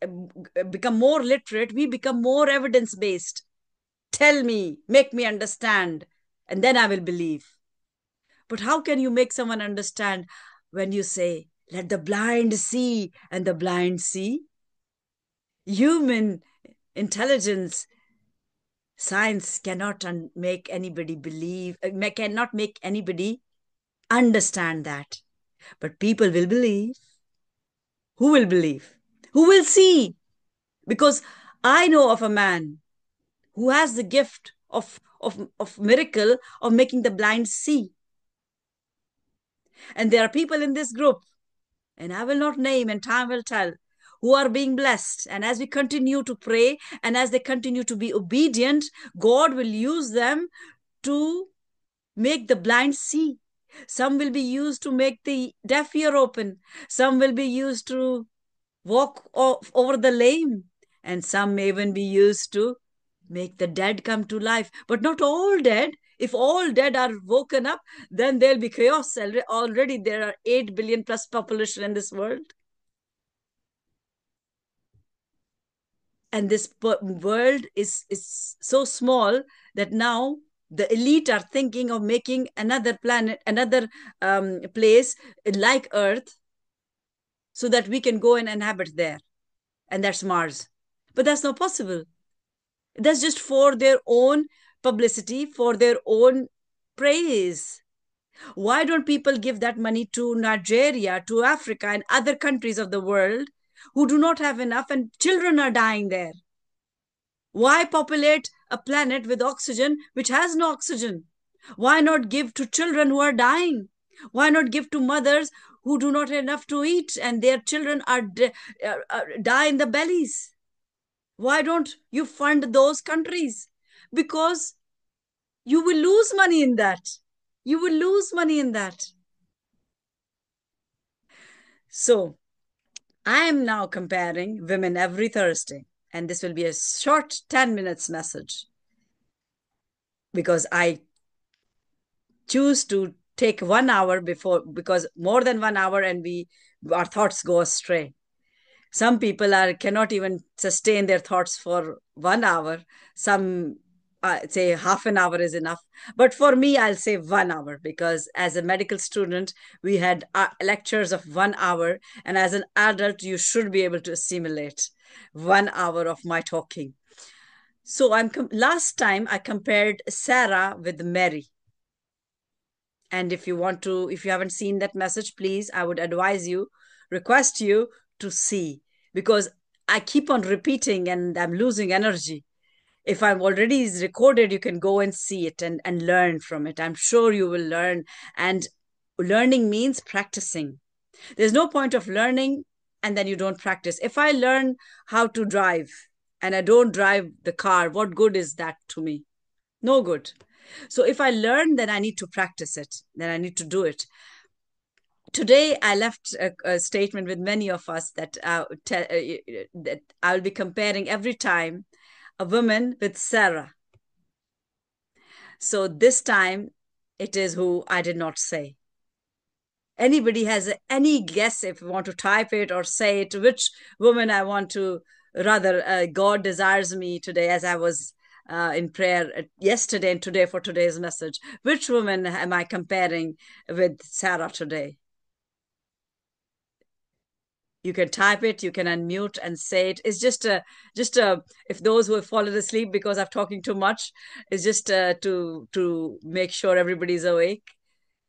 Speaker 1: become more literate, we become more evidence based. Tell me, make me understand, and then I will believe. But how can you make someone understand when you say, let the blind see and the blind see? Human intelligence, science cannot make anybody believe, cannot make anybody understand that. But people will believe. Who will believe? Who will see? Because I know of a man who has the gift of miracle of making the blind see. And there are people in this group, and I will not name and time will tell, who are being blessed. And as we continue to pray and as they continue to be obedient, God will use them to make the blind see. Some will be used to make the deaf ear open. Some will be used to walk over the lame. And some may even be used to make the dead come to life. But not all dead. If all dead are woken up, then there'll be chaos. Already there are 8 billion plus population in this world. And this world is so small that now the elite are thinking of making another planet, another place like Earth, so that we can go and inhabit there. And that's Mars. But that's not possible. That's just for their own publicity, for their own praise. Why don't people give that money to Nigeria, to Africa, and other countries of the world who do not have enough and children are dying there? Why populate a planet with oxygen which has no oxygen? Why not give to children who are dying? Why not give to mothers who do not have enough to eat and their children are die in the bellies? Why don't you fund those countries? Because you will lose money in that. You will lose money in that. So I am now comparing women every Thursday, and this will be a short 10 minutes message because I choose to take 1 hour before, because more than 1 hour and our thoughts go astray. Some people cannot even sustain their thoughts for 1 hour. Some say half an hour is enough. But for me, I'll say 1 hour, because as a medical student, we had lectures of 1 hour. And as an adult, you should be able to assimilate 1 hour of my talking. So last time I compared Sarah with Mary. And if you haven't seen that message, please, I would request you to see, because I keep on repeating and I'm losing energy. If I'm already recorded, you can go and see it and learn from it. I'm sure you will learn. And learning means practicing. There's no point of learning and then you don't practice. If I learn how to drive and I don't drive the car, what good is that to me? No good. So if I learn, then I need to practice it. Then I need to do it. Today, I left a statement with many of us that that I'll be comparing every time a woman with Sarah. So this time, it is who I did not say. Anybody has any guess, if you want to type it or say it, which woman I want to, rather, God desires me today, as I was in prayer yesterday and today for today's message. Which woman am I comparing with Sarah today? You can type it, you can unmute and say it. It's just if those who have fallen asleep because I'm talking too much, it's just to make sure everybody's awake.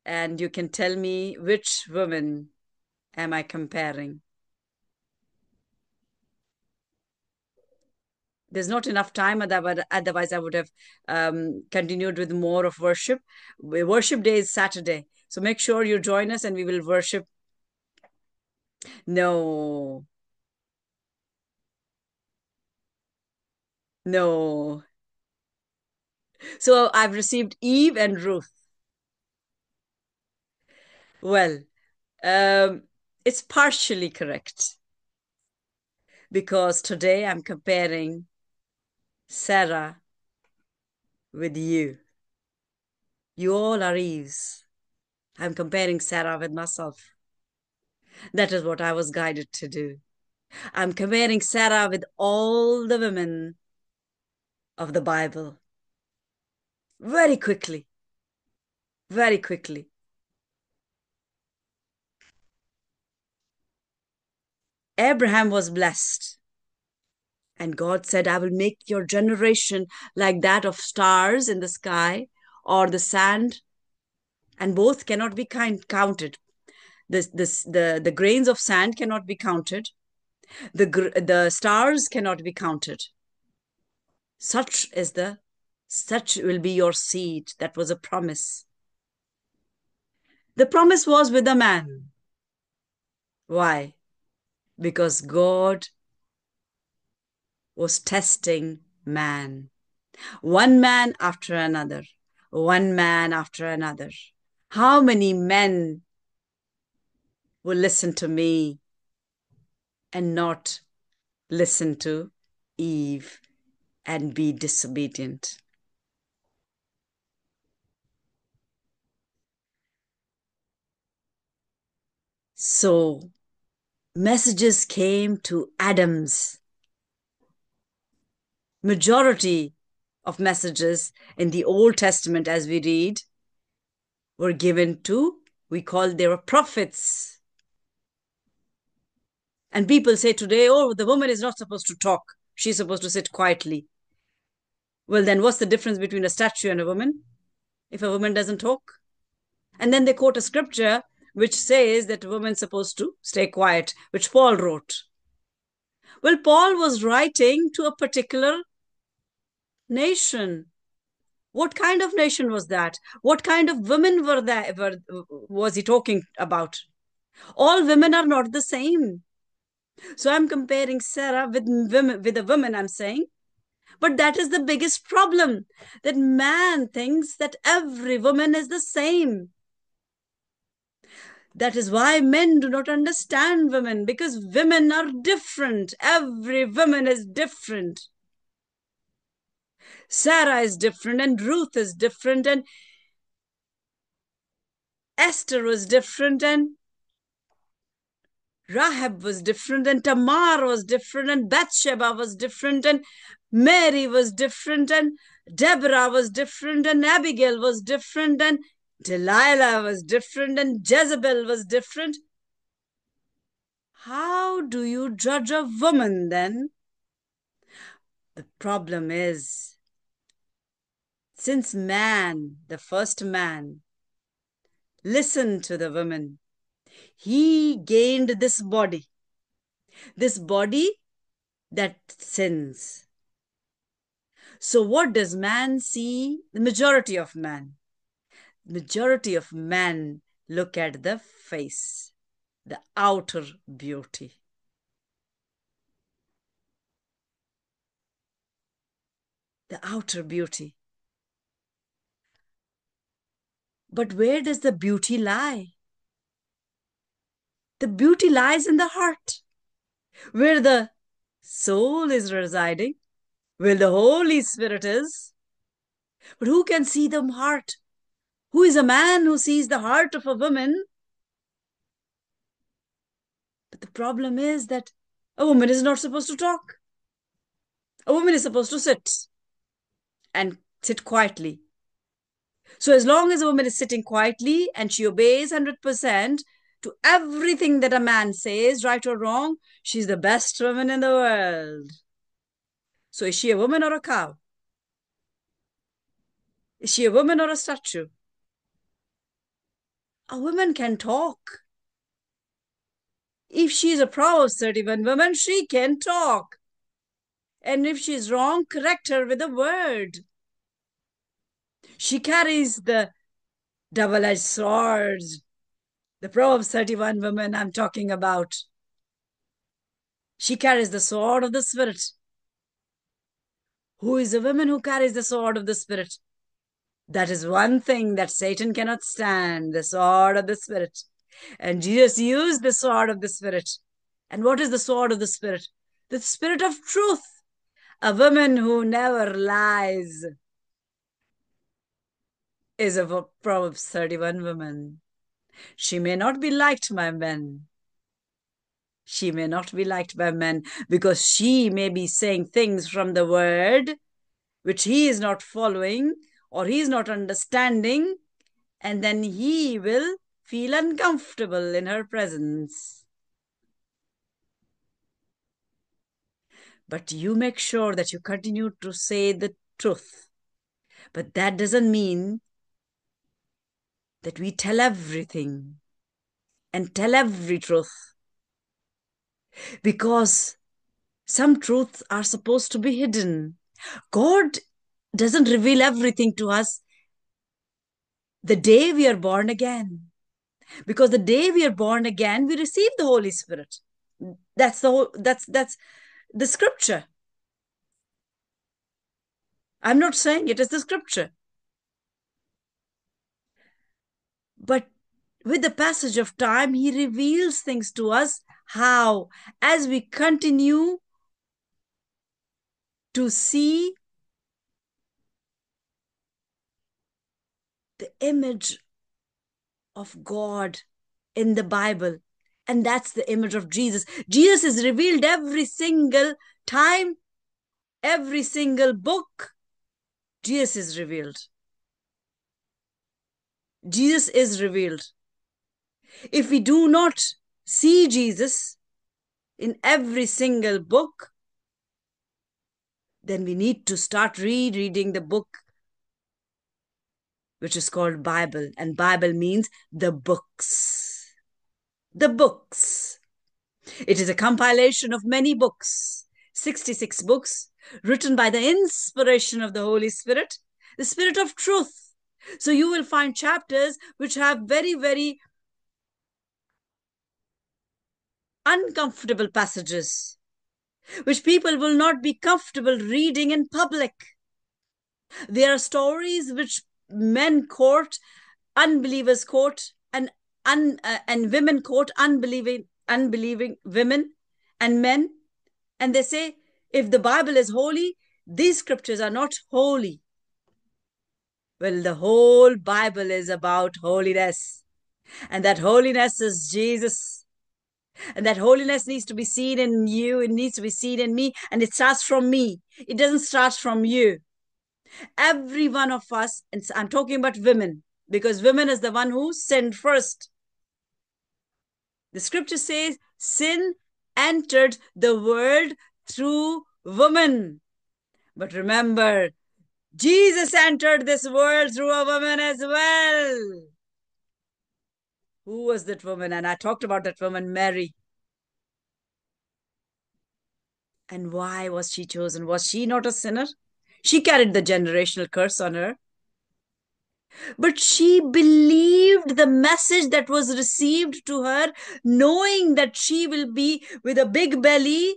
Speaker 1: And you can tell me which woman am I comparing. There's not enough time, otherwise I would have continued with more of worship. Worship day is Saturday, so make sure you join us and we will worship. No, no. So I've received Eve and Ruth. Well, um, it's partially correct, because today I'm comparing Sarah with you. You all are Eves. I'm comparing Sarah with myself. That is what I was guided to do. I'm comparing Sarah with all the women of the Bible. Very quickly. Very quickly. Abraham was blessed. And God said, I will make your generation like that of stars in the sky or the sand. And both cannot be counted. The grains of sand cannot be counted. The stars cannot be counted. Such will be your seed. That was a promise. The promise was with a man. Why? Because God was testing man. One man after another. One man after another. How many men will listen to me and not listen to Eve and be disobedient? So messages came to Adam's. Majority of messages in the Old Testament, as we read, were given to, they were prophets. And people say today, oh, the woman is not supposed to talk. She's supposed to sit quietly. Well, then what's the difference between a statue and a woman if a woman doesn't talk? And then they quote a scripture which says that a woman's supposed to stay quiet, which Paul wrote. Well, Paul was writing to a particular nation. What kind of nation was that? What kind of women was he talking about? All women are not the same. So I'm comparing Sarah with women, with a woman, I'm saying. But that is the biggest problem, that man thinks that every woman is the same. That is why men do not understand women, because women are different. Every woman is different. Sarah is different, and Ruth is different, and Esther was different, and Rahab was different, and Tamar was different, and Bathsheba was different, and Mary was different, and Deborah was different, and Abigail was different, and Delilah was different, and Jezebel was different. How do you judge a woman then? The problem is, since man, the first man, listened to the woman, he gained this body that sins. So what does man see? The majority of man look at the face, the outer beauty. The outer beauty. But where does the beauty lie? The beauty lies in the heart, where the soul is residing, where the Holy Spirit is. But who can see the heart? Who is a man who sees the heart of a woman? But the problem is that a woman is not supposed to talk. A woman is supposed to sit and sit quietly. So as long as a woman is sitting quietly and she obeys 100% to everything that a man says, right or wrong, she's the best woman in the world. So is she a woman or a cow? Is she a woman or a statue? A woman can talk. If she's a Proverbs 31 woman, she can talk. And if she's wrong, correct her with a word. She carries the double-edged swords. The Proverbs 31 woman I'm talking about. She carries the sword of the Spirit. Who is a woman who carries the sword of the Spirit? That is one thing that Satan cannot stand, the sword of the Spirit. And Jesus used the sword of the Spirit. And what is the sword of the Spirit? The Spirit of truth. A woman who never lies is a Proverbs 31 woman. She may not be liked by men. She may not be liked by men because she may be saying things from the word which he is not following or he is not understanding, and then he will feel uncomfortable in her presence. But you make sure that you continue to say the truth. But that doesn't mean that we tell everything and tell every truth, because some truths are supposed to be hidden. God doesn't reveal everything to us the day we are born again, because the day we are born again, we receive the Holy Spirit. That's the scripture. I'm not saying it is the scripture. But with the passage of time, he reveals things to us. How? As we continue to see the image of God in the Bible. And that's the image of Jesus. Jesus is revealed every single time, every single book. Jesus is revealed. Jesus is revealed. If we do not see Jesus in every single book, then we need to start rereading the book, which is called Bible. And Bible means the books. The books. It is a compilation of many books, 66 books, written by the inspiration of the Holy Spirit. the Spirit of truth. So you will find chapters which have very, very uncomfortable passages, which people will not be comfortable reading in public. There are stories which men quote, unbelievers quote, and women quote unbelieving women and men, and they say, if the Bible is holy, these scriptures are not holy. Well, the whole Bible is about holiness, and that holiness is Jesus. And that holiness needs to be seen in you, it needs to be seen in me, and it starts from me. It doesn't start from you. Every one of us, and I'm talking about women, because women is the one who sinned first. The scripture says sin entered the world through woman. But remember, Jesus entered this world through a woman as well. Who was that woman? And I talked about that woman, Mary. And why was she chosen? Was she not a sinner? She carried the generational curse on her. But she believed the message that was received to her, knowing that she will be with a big belly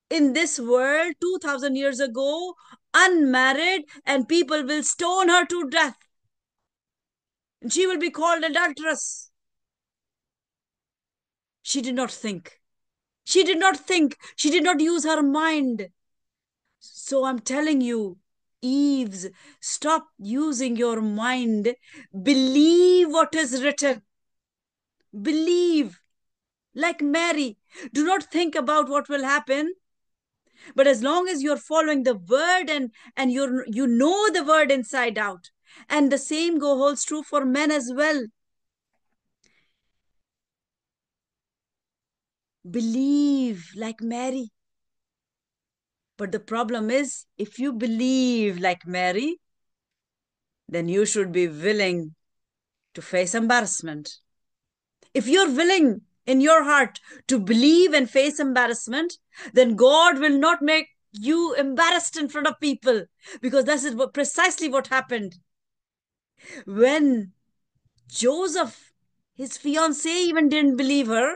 Speaker 1: in this world 2000 years ago, unmarried, and people will stone her to death. And she will be called adulteress. She did not think. She did not think. She did not use her mind. So I'm telling you, Eves, stop using your mind. Believe what is written. Believe. Like Mary. Do not think about what will happen. But as long as you're following the word and you know the word inside out. And the same holds true for men as well. Believe like Mary. But the problem is, if you believe like Mary, then you should be willing to face embarrassment. If you're willing in your heart to believe and face embarrassment, then God will not make you embarrassed in front of people, because this is precisely what happened when Joseph, his fiancée, even didn't believe her,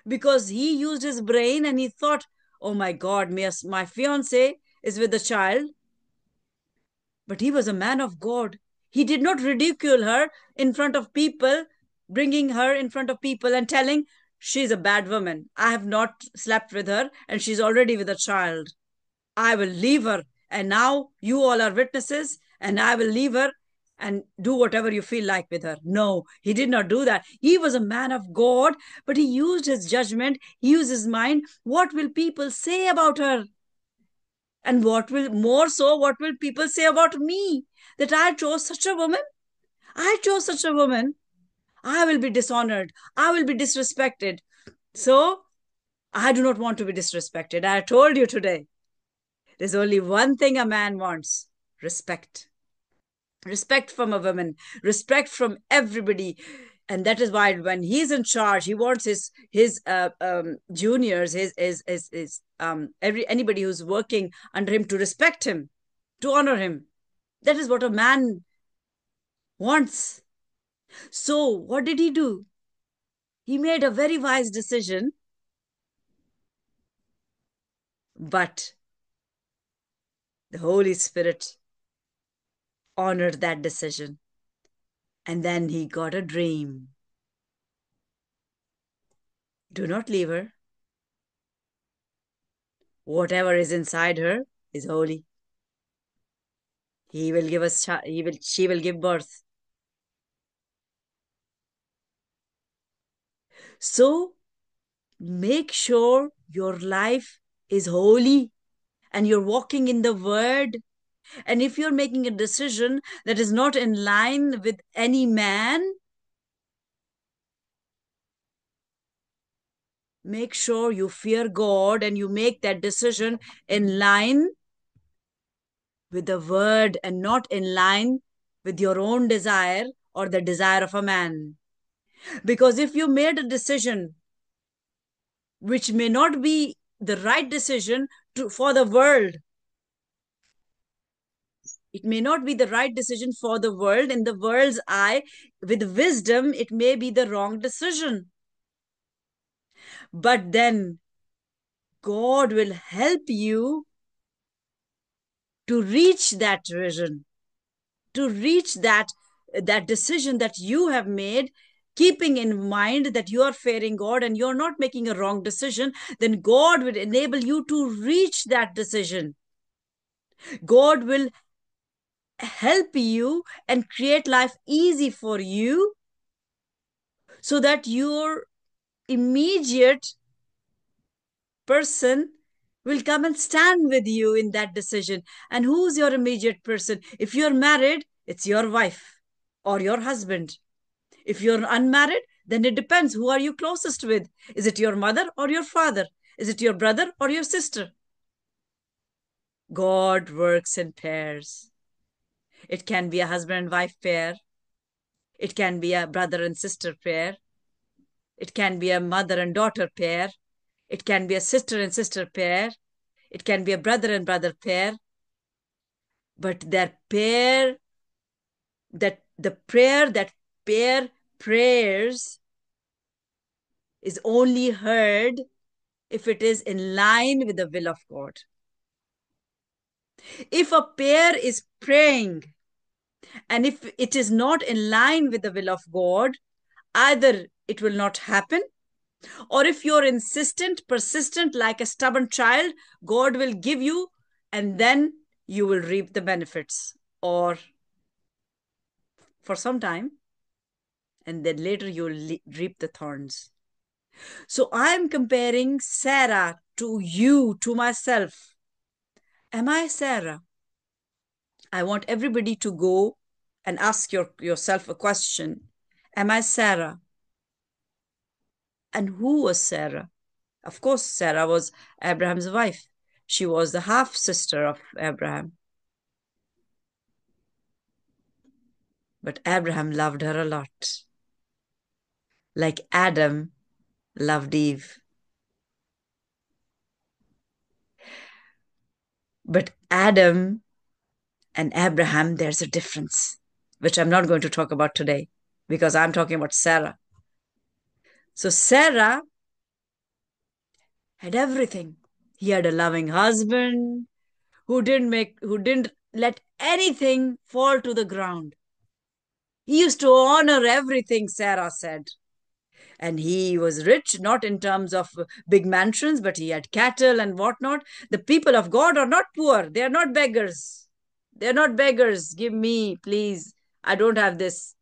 Speaker 1: because he used his brain and he thought, oh my God, my fiancée is with a child. But he was a man of God. He did not ridicule her in front of people, bringing her in front of people and telling, she's a bad woman. I have not slept with her and she's already with a child. I will leave her. And now you all are witnesses, and I will leave her and do whatever you feel like with her. No, he did not do that. He was a man of God, but he used his judgment, he used his mind. What will people say about her? And what will people say about me? That I chose such a woman? I chose such a woman. I will be dishonored. I will be disrespected. So I do not want to be disrespected. I told you today. There's only one thing a man wants: respect. Respect from a woman, respect from everybody. And that is why when he's in charge, he wants his juniors, anybody who's working under him to respect him, to honor him. That is what a man wants. So what did he do? He made a very wise decision, but the Holy Spirit honored that decision. And then he got a dream. Do not leave her. Whatever is inside her is holy. He will give us, she will give birth. So make sure your life is holy and you're walking in the word. And if you're making a decision that is not in line with any man, make sure you fear God and you make that decision in line with the word and not in line with your own desire or the desire of a man. Because if you made a decision which may not be the right decision for the world, It may not be the right decision for the world. In the world's eye, with wisdom, it may be the wrong decision. But then God will help you to reach that vision, to reach that decision that you have made, keeping in mind that you are fearing God and you're not making a wrong decision. Then God will enable you to reach that decision. God will help you and create life easy for you, so that your immediate person will come and stand with you in that decision. And who's your immediate person? If you're married, it's your wife or your husband. If you're unmarried, then it depends. Who are you closest with? Is it your mother or your father? Is it your brother or your sister? God works in pairs. It can be a husband and wife pair. It can be a brother and sister pair. It can be a mother and daughter pair. It can be a sister and sister pair. It can be a brother and brother pair. But that pair, that the prayer that pair prayers is only heard if it is in line with the will of God. If a pair is praying and if it is not in line with the will of God, either it will not happen, or if you're insistent, persistent, like a stubborn child, God will give you and then you will reap the benefits, or for some time, and then later you'll reap the thorns. So I'm comparing Sarah to you, to myself. Am I Sarah? I want everybody to go and ask yourself a question. Am I Sarah? And who was Sarah? Of course, Sarah was Abraham's wife. She was the half sister of Abraham. But Abraham loved her a lot, like Adam loved Eve. But Adam and Abraham, there's a difference, which I'm not going to talk about today because I'm talking about Sarah. So Sarah had everything. He had a loving husband who didn't let anything fall to the ground. He used to honor everything, Sarah said. And he was rich, not in terms of big mansions, but he had cattle and whatnot. The people of God are not poor. They are not beggars. They're not beggars. Give me, please. I don't have this.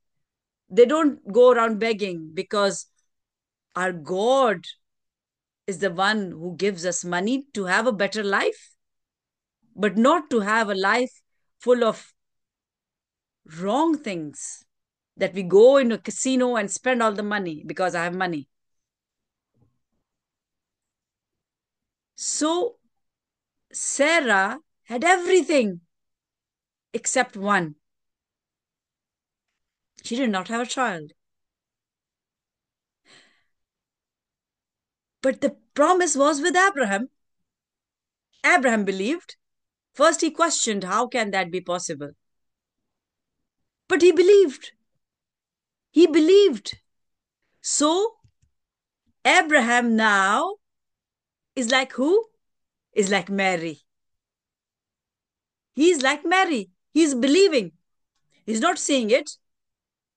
Speaker 1: They don't go around begging, because our God is the one who gives us money to have a better life, but not to have a life full of wrong things, that we go in a casino and spend all the money because I have money. So Sarah had everything except one. She did not have a child. But the promise was with Abraham. Abraham believed. First, he questioned, how can that be possible? But he believed. He believed. So, Abraham now is like who? Is like Mary. He's like Mary. He's believing. He's not seeing it.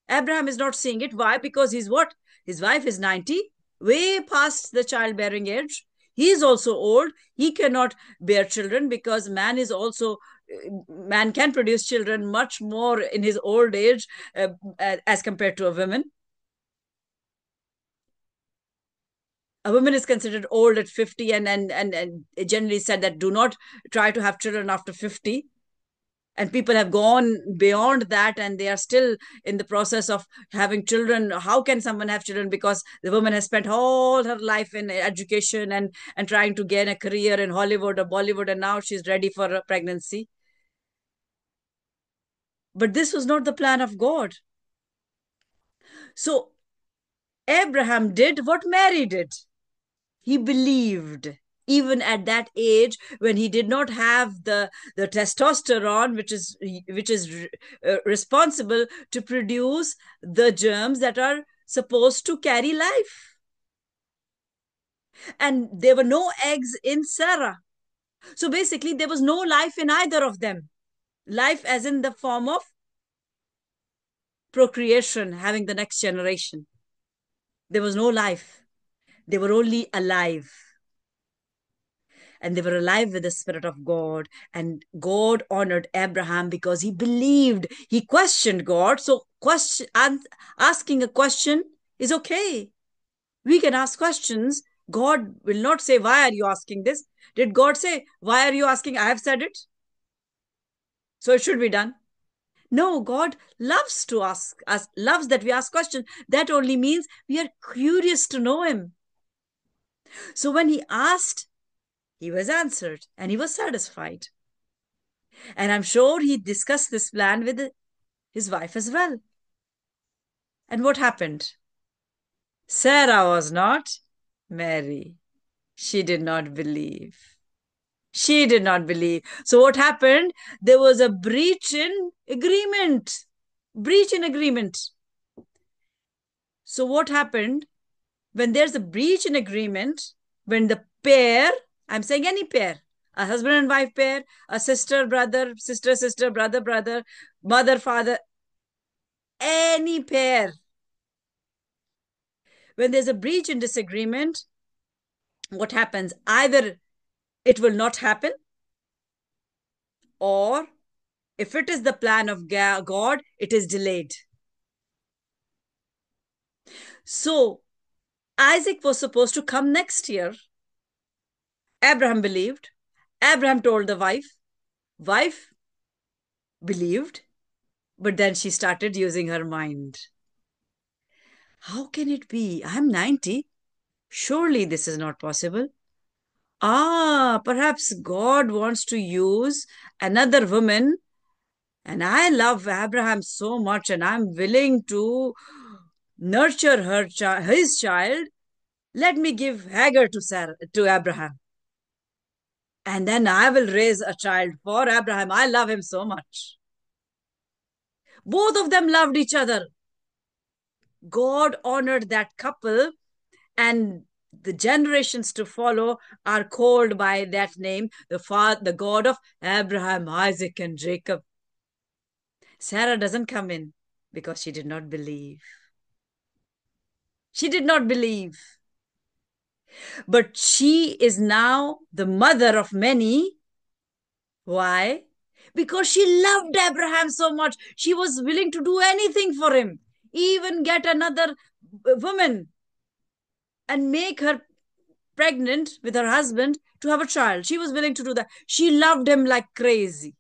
Speaker 1: Abraham is not seeing it. Why? Because he's what? His wife is 90, way past the childbearing age. He is also old. He cannot bear children, because man can produce children much more in his old age as compared to a woman. A woman is considered old at 50, and generally said that do not try to have children after 50. And people have gone beyond that, and they are still in the process of having children. How can someone have children? Because the woman has spent all her life in education and trying to gain a career in Hollywood or Bollywood, and now she's ready for a pregnancy. But this was not the plan of God. So Abraham did what Mary did. He believed. even at that age when he did not have the testosterone which is responsible to produce the germs that are supposed to carry life. And there were no eggs in Sarah. So basically, there was no life in either of them. Life, as in the form of procreation, having the next generation. There was no life. They were only alive. And they were alive with the Spirit of God. And God honored Abraham because he believed. He questioned God. So asking a question is okay. We can ask questions. God will not say, why are you asking this? Did God say, why are you asking? I have said it. So it should be done. No, God loves to ask us, loves that we ask questions. That only means we are curious to know him. So when he asked, he was answered and he was satisfied. And I'm sure he discussed this plan with his wife as well. And what happened? Sarah was not Mary. She did not believe. She did not believe. So what happened? There was a breach in agreement. Breach in agreement. So what happened? When there's a breach in agreement, when the pair, I'm saying any pair, a husband and wife pair, a sister, brother, sister, brother, brother, mother, father, any pair, when there's a breach in disagreement, what happens? Either it will not happen, or if it is the plan of God, it is delayed. So Isaac was supposed to come next year. Abraham believed. Abraham told the wife. Wife believed. But then she started using her mind. How can it be? I'm 90. Surely this is not possible. Perhaps God wants to use another woman. And I love Abraham so much and I'm willing to nurture his child. Let me give Hagar to Abraham. And then I will raise a child for Abraham. I love him so much. Both of them loved each other. God honored that couple, and the generations to follow are called by that name, the God of Abraham, Isaac, and Jacob. Sarah doesn't come in because she did not believe. She did not believe. But she is now the mother of many. Why? Because she loved Abraham so much. She was willing to do anything for him, even get another woman and make her pregnant with her husband to have a child. She was willing to do that. She loved him like crazy.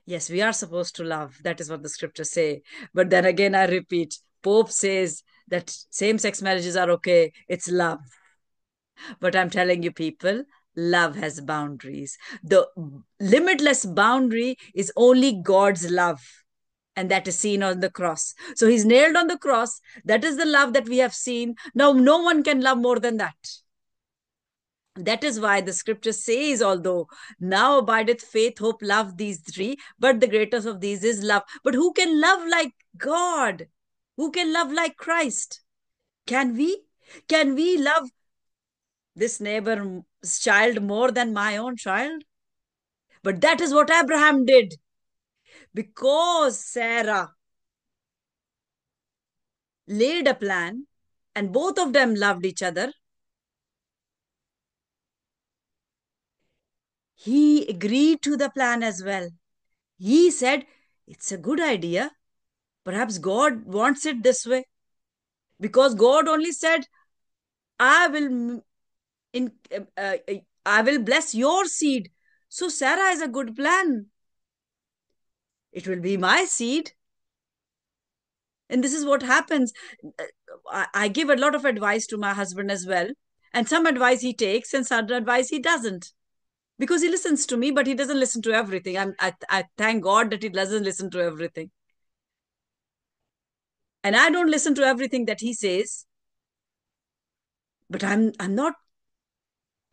Speaker 1: Yes, we are supposed to love. That is what the scriptures say. But then again, I repeat, Pope says that same-sex marriages are okay. It's love. But I'm telling you, people, love has boundaries. The limitless boundary is only God's love. And that is seen on the cross. So he's nailed on the cross. That is the love that we have seen. Now, no one can love more than that. That is why the scripture says, although now abideth faith, hope, love, these three, but the greatest of these is love. But who can love like God? Who can love like Christ? Can we? Can we love this neighbor's child more than my own child? But that is what Abraham did. Because Sarah laid a plan and both of them loved each other, he agreed to the plan as well. He said, it's a good idea. Perhaps God wants it this way. Because God only said, I will in I will bless your seed. So Sarah is a good plan. It will be my seed. And this is what happens. I give a lot of advice to my husband as well. And some advice he takes and some advice he doesn't. Because he listens to me, but he doesn't listen to everything. I thank God that he doesn't listen to everything. And I don't listen to everything that he says. But I'm not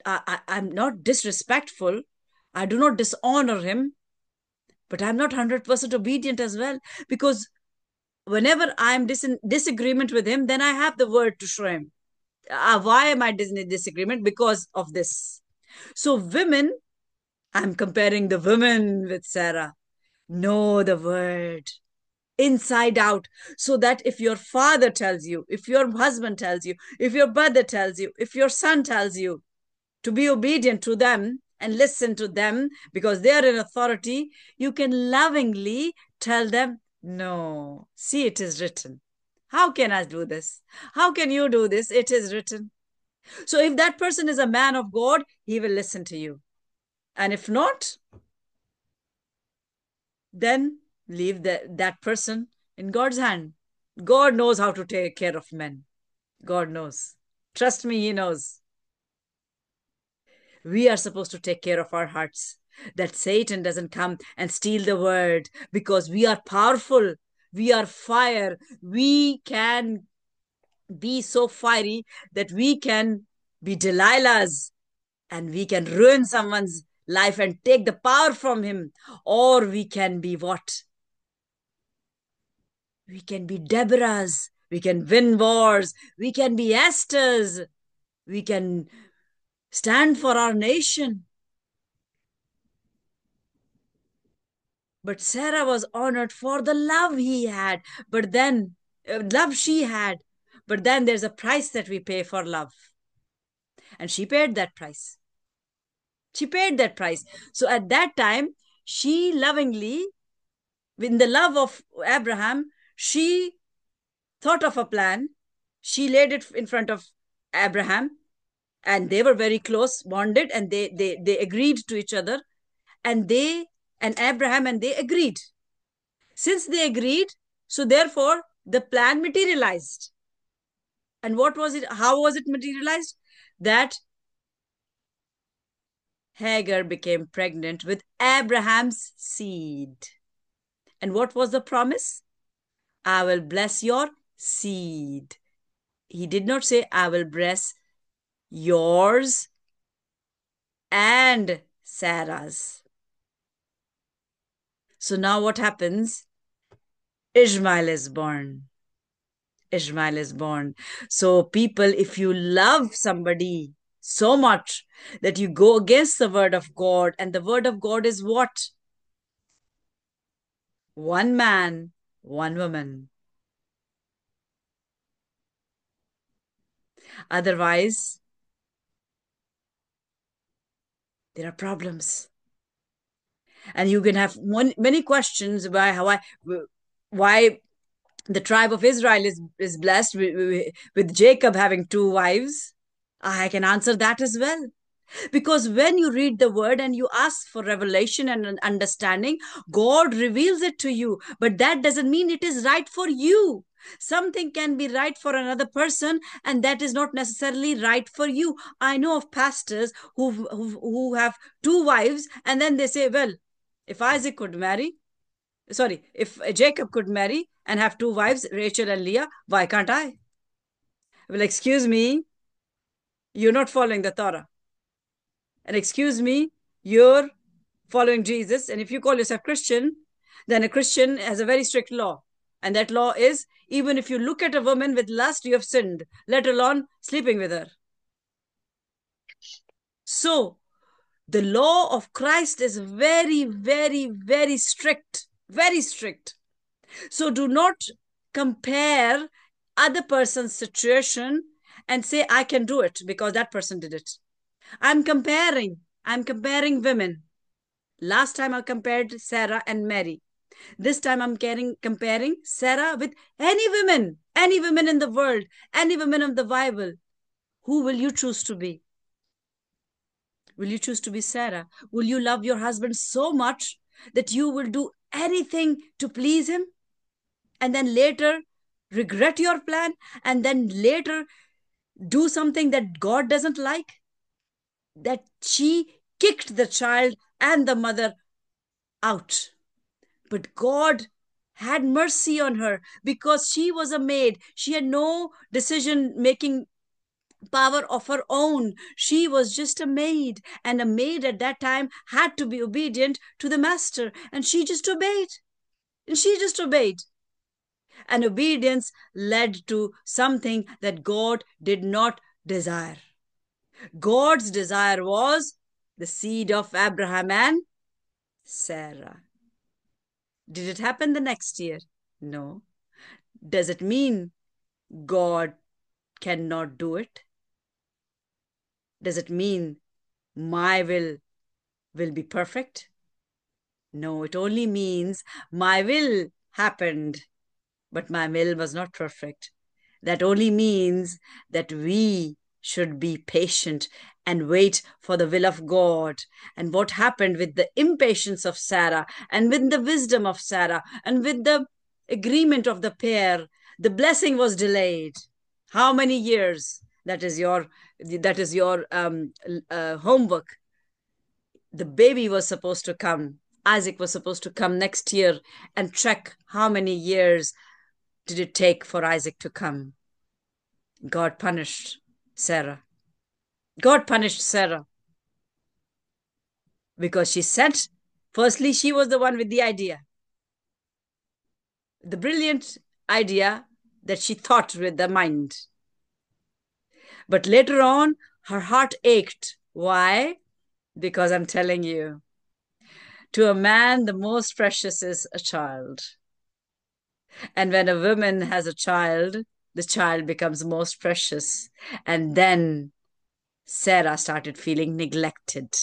Speaker 1: I'm not disrespectful. I do not dishonor him, but I'm not 100% obedient as well, because whenever I'm in disagreement with him, then I have the word to show him. Why am I in disagreement? Because of this. So women, I'm comparing the women with Sarah. Know the word inside out, so that if your father tells you, if your husband tells you, if your brother tells you, if your son tells you to be obedient to them and listen to them because they are in authority, you can lovingly tell them, no, see, it is written. How can I do this? How can you do this? It is written. So if that person is a man of God, he will listen to you. And if not, then leave that person in God's hand. God knows how to take care of men. God knows. Trust me, he knows. We are supposed to take care of our hearts, that Satan doesn't come and steal the word, because we are powerful. We are fire. We can be so fiery that we can be Delilahs and we can ruin someone's life and take the power from him. Or we can be what? We can be Deborahs. We can win wars. We can be Esthers. We can stand for our nation. But Sarah was honored for the love he had, but then, love she had. But then there's a price that we pay for love. And she paid that price. She paid that price. So at that time, she lovingly, in the love of Abraham, she thought of a plan. She laid it in front of Abraham, and they were very close, bonded, and they agreed to each other. And Abraham and they agreed. Since they agreed, so therefore the plan materialized. And what was it? How was it materialized? That Hagar became pregnant with Abraham's seed. And what was the promise? I will bless your seed. He did not say, I will bless yours and Sarah's. So now what happens? Ishmael is born. Ishmael is born. So, people, if you love somebody so much that you go against the word of God, and the word of God is what? One man, one woman. Otherwise, there are problems. And you can have many questions why the tribe of Israel is blessed with Jacob having two wives. I can answer that as well. Because when you read the word and you ask for revelation and an understanding, God reveals it to you. But that doesn't mean it is right for you. Something can be right for another person, and that is not necessarily right for you. I know of pastors who have two wives, and then they say, well, if Isaac could marry, sorry, if Jacob could marry and have two wives, Rachel and Leah, why can't I? Well, excuse me, you're not following the Torah. And excuse me, you're following Jesus. And if you call yourself Christian, then a Christian has a very strict law. And that law is, even if you look at a woman with lust, you have sinned, let alone sleeping with her. So the law of Christ is very, very, very strict, very strict. So do not compare other person's situation and say, I can do it because that person did it. I'm comparing women. Last time I compared Sarah and Mary. This time I'm comparing Sarah with any women in the world, any women of the Bible. Who will you choose to be? Will you choose to be Sarah? Will you love your husband so much that you will do anything to please him? And then later regret your plan, and then later do something that God doesn't like? That she kicked the child and the mother out. But God had mercy on her because she was a maid. She had no decision making power of her own. She was just a maid, and a maid at that time had to be obedient to the master, and she just obeyed. And she just obeyed. And obedience led to something that God did not desire. God's desire was the seed of Abraham and Sarah. Did it happen the next year? No. Does it mean God cannot do it? Does it mean my will be perfect? No, it only means my will happened, but my will was not perfect. That only means that we should be patient and wait for the will of God. And what happened with the impatience of Sarah, and with the wisdom of Sarah, and with the agreement of the pair, the blessing was delayed. How many years? That is your homework. The baby was supposed to come. Isaac was supposed to come next year, and check how many years did it take for Isaac to come. God punished Sarah. God punished Sarah because firstly, she was the one with the idea, the brilliant idea that she thought with the mind. But later on, her heart ached. Why? Because I'm telling you, to a man, the most precious is a child. And when a woman has a child, the child becomes most precious. And then Sarah started feeling neglected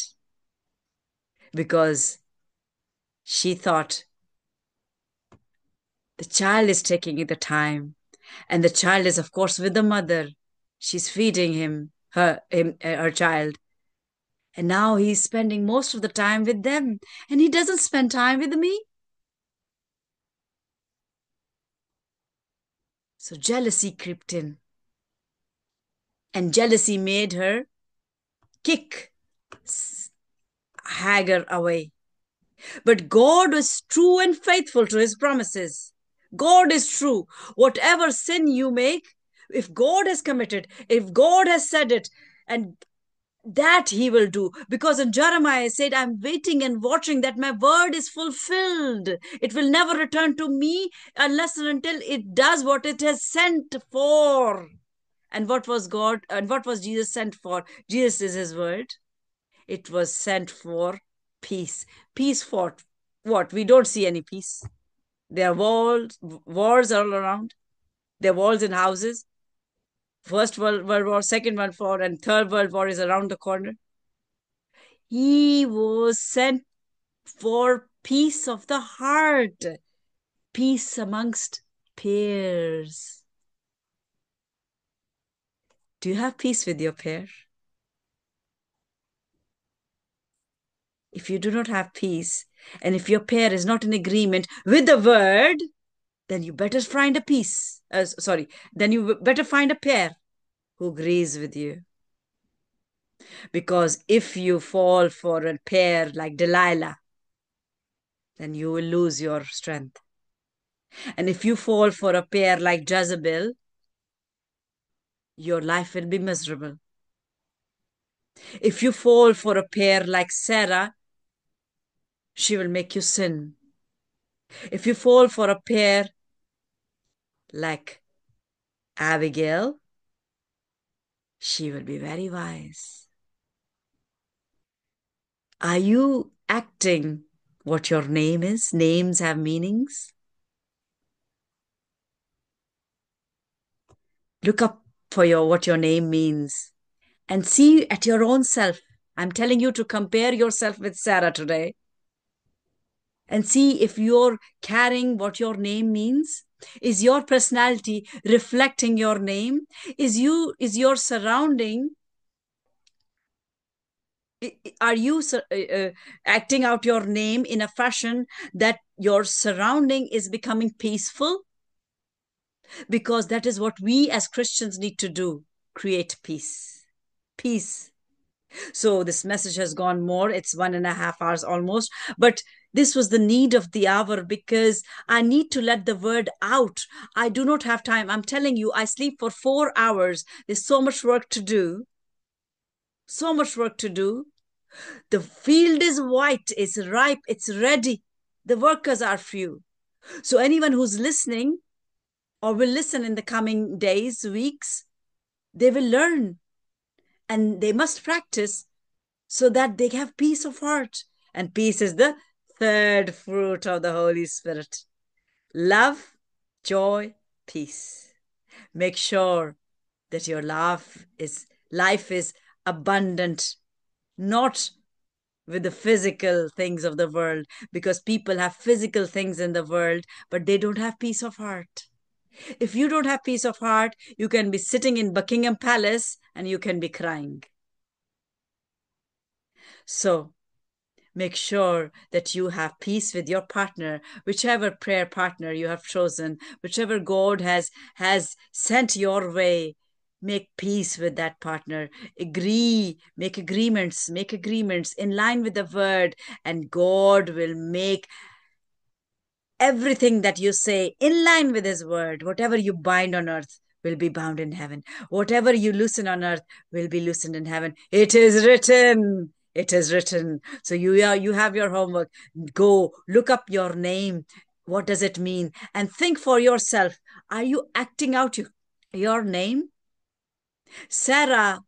Speaker 1: because she thought the child is taking the time, and the child is, of course, with the mother. She's feeding her child. And now he's spending most of the time with them, and he doesn't spend time with me. So jealousy crept in, and jealousy made her kick Hagar away. But God is true and faithful to his promises. God is true. Whatever sin you make, if God has committed, if God has said it, and that he will do. Because in Jeremiah said, I'm waiting and watching that my word is fulfilled. It will never return to me unless and until it does what it has sent for. And what was God and what was Jesus sent for? Jesus is his word. It was sent for peace. Peace for what? We don't see any peace. There are wars all around. There are walls in houses. First World War, Second World War, and Third World War is around the corner. He was sent for peace of the heart, peace amongst peers. Do you have peace with your pair? If you do not have peace, and if your pair is not in agreement with the word, then you better find a peace. Then you better find a pair who agrees with you. Because if you fall for a pair like Delilah, then you will lose your strength. And if you fall for a pair like Jezebel, your life will be miserable. If you fall for a pair like Sarah, she will make you sin. If you fall for a pair like Abigail, she will be very wise. Are you acting what your name is? Names have meanings. Look up for what your name means and see at your own self. I'm telling you to compare yourself with Sarah today and see if you're carrying what your name means. Is your personality reflecting your name? Is your surrounding, are you acting out your name in a fashion that your surrounding is becoming peaceful? Because that is what we as Christians need to do, create peace. Peace. So this message has gone more. It's 1.5 hours almost. But This was the need of the hour because I need to let the word out. I do not have time. I'm telling you, I sleep for 4 hours. There's so much work to do. So much work to do. The field is white, it's ripe, it's ready. The workers are few. So, anyone who's listening or will listen in the coming days, weeks, they will learn and they must practice so that they have peace of heart. And peace is the third fruit of the Holy Spirit. Love, joy, peace. Make sure that your life is abundant, not with the physical things of the world, because people have physical things in the world, but they don't have peace of heart. If you don't have peace of heart, you can be sitting in Buckingham Palace and you can be crying. So make sure that you have peace with your partner, whichever prayer partner you have chosen, whichever God has sent your way. Make peace with that partner. Make agreements in line with the word, and God will make everything that you say in line with his word. Whatever you bind on earth will be bound in heaven. Whatever you loosen on earth will be loosened in heaven. It is written. It is written. So you have your homework. Go look up your name. What does it mean? And think for yourself. Are you acting out your name? Sarah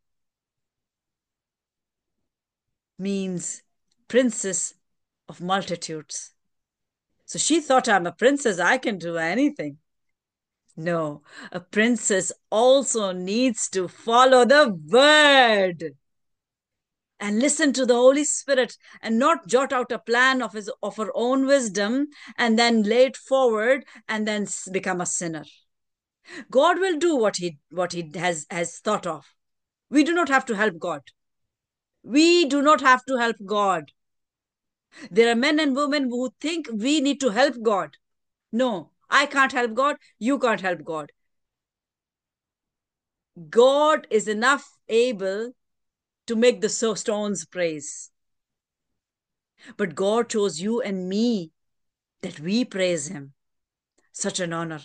Speaker 1: means princess of multitudes. So she thought, I'm a princess. I can do anything. No, a princess also needs to follow the word and listen to the Holy Spirit and not jot out a plan of her own wisdom and then lay it forward and then become a sinner. God will do what he has thought of. We do not have to help God. We do not have to help God. There are men and women who think we need to help God. No, I can't help God. You can't help God. God is enough able to make the stones praise. But God chose you and me that we praise him. Such an honor.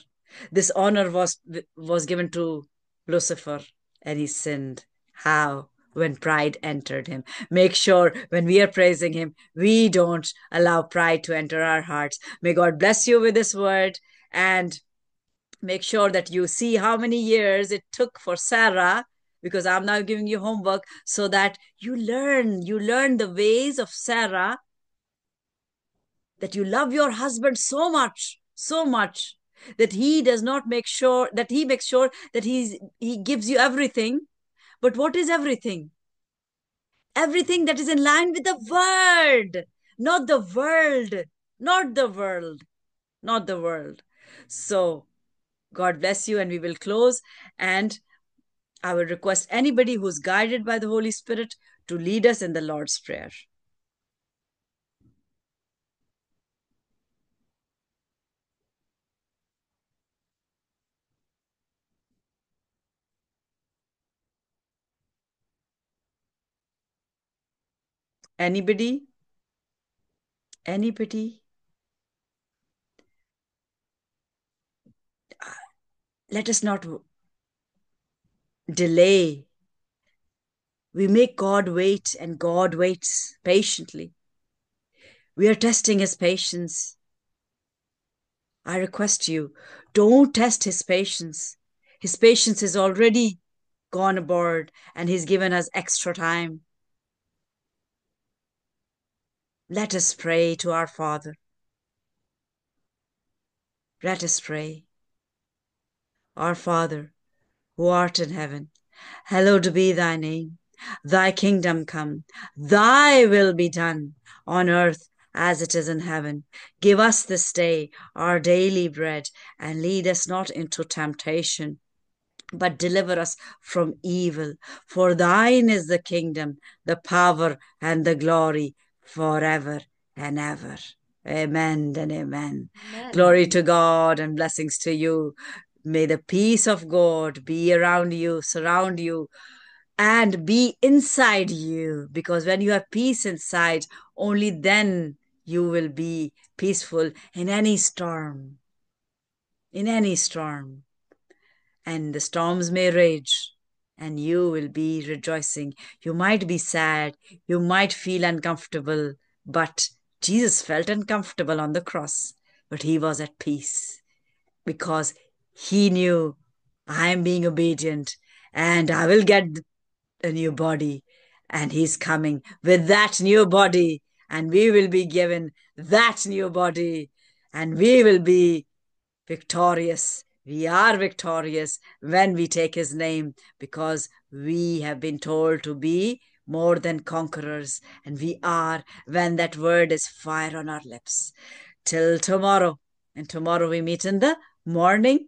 Speaker 1: This honor was given to Lucifer and he sinned. How? When pride entered him. Make sure when we are praising him, we don't allow pride to enter our hearts. May God bless you with this word and make sure that you see how many years it took for Sarah, because I'm now giving you homework so that you learn the ways of Sarah, that you love your husband so much that he does not make sure that he makes sure that he gives you everything. But what is everything? Everything that is in line with the word, not the world, not the world, not the world. So God bless you, and we will close. And I will request anybody who's guided by the Holy Spirit to lead us in the Lord's Prayer. Anybody? Anybody? Let us not delay. We make God wait, and God waits patiently. We are testing his patience. I request you, don't test his patience. His patience is already gone aboard, and he's given us extra time. Let us pray to our Father. Let us pray. Our Father, who art in heaven, hallowed be thy name. Thy kingdom come, thy will be done on earth as it is in heaven. Give us this day our daily bread, and lead us not into temptation, but deliver us from evil. For thine is the kingdom, the power, and the glory forever and ever. Amen and amen.
Speaker 2: Amen.
Speaker 1: Glory to God and blessings to you. May the peace of God be around you, surround you, and be inside you. Because when you have peace inside, only then you will be peaceful in any storm, in any storm. And the storms may rage, and you will be rejoicing. You might be sad, you might feel uncomfortable, but Jesus felt uncomfortable on the cross, but he was at peace because he knew, I am being obedient and I will get a new body. And he's coming with that new body, and we will be given that new body, and we will be victorious. We are victorious when we take his name because we have been told to be more than conquerors, and we are when that word is fire on our lips. Till tomorrow. And tomorrow we meet in the morning,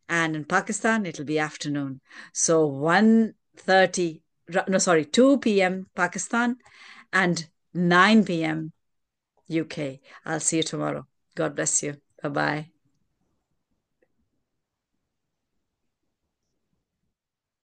Speaker 1: and in Pakistan it'll be afternoon. So 1:30, no, sorry, 2 p.m. Pakistan and 9 p.m. UK. I'll see you tomorrow. God bless you. Bye-bye.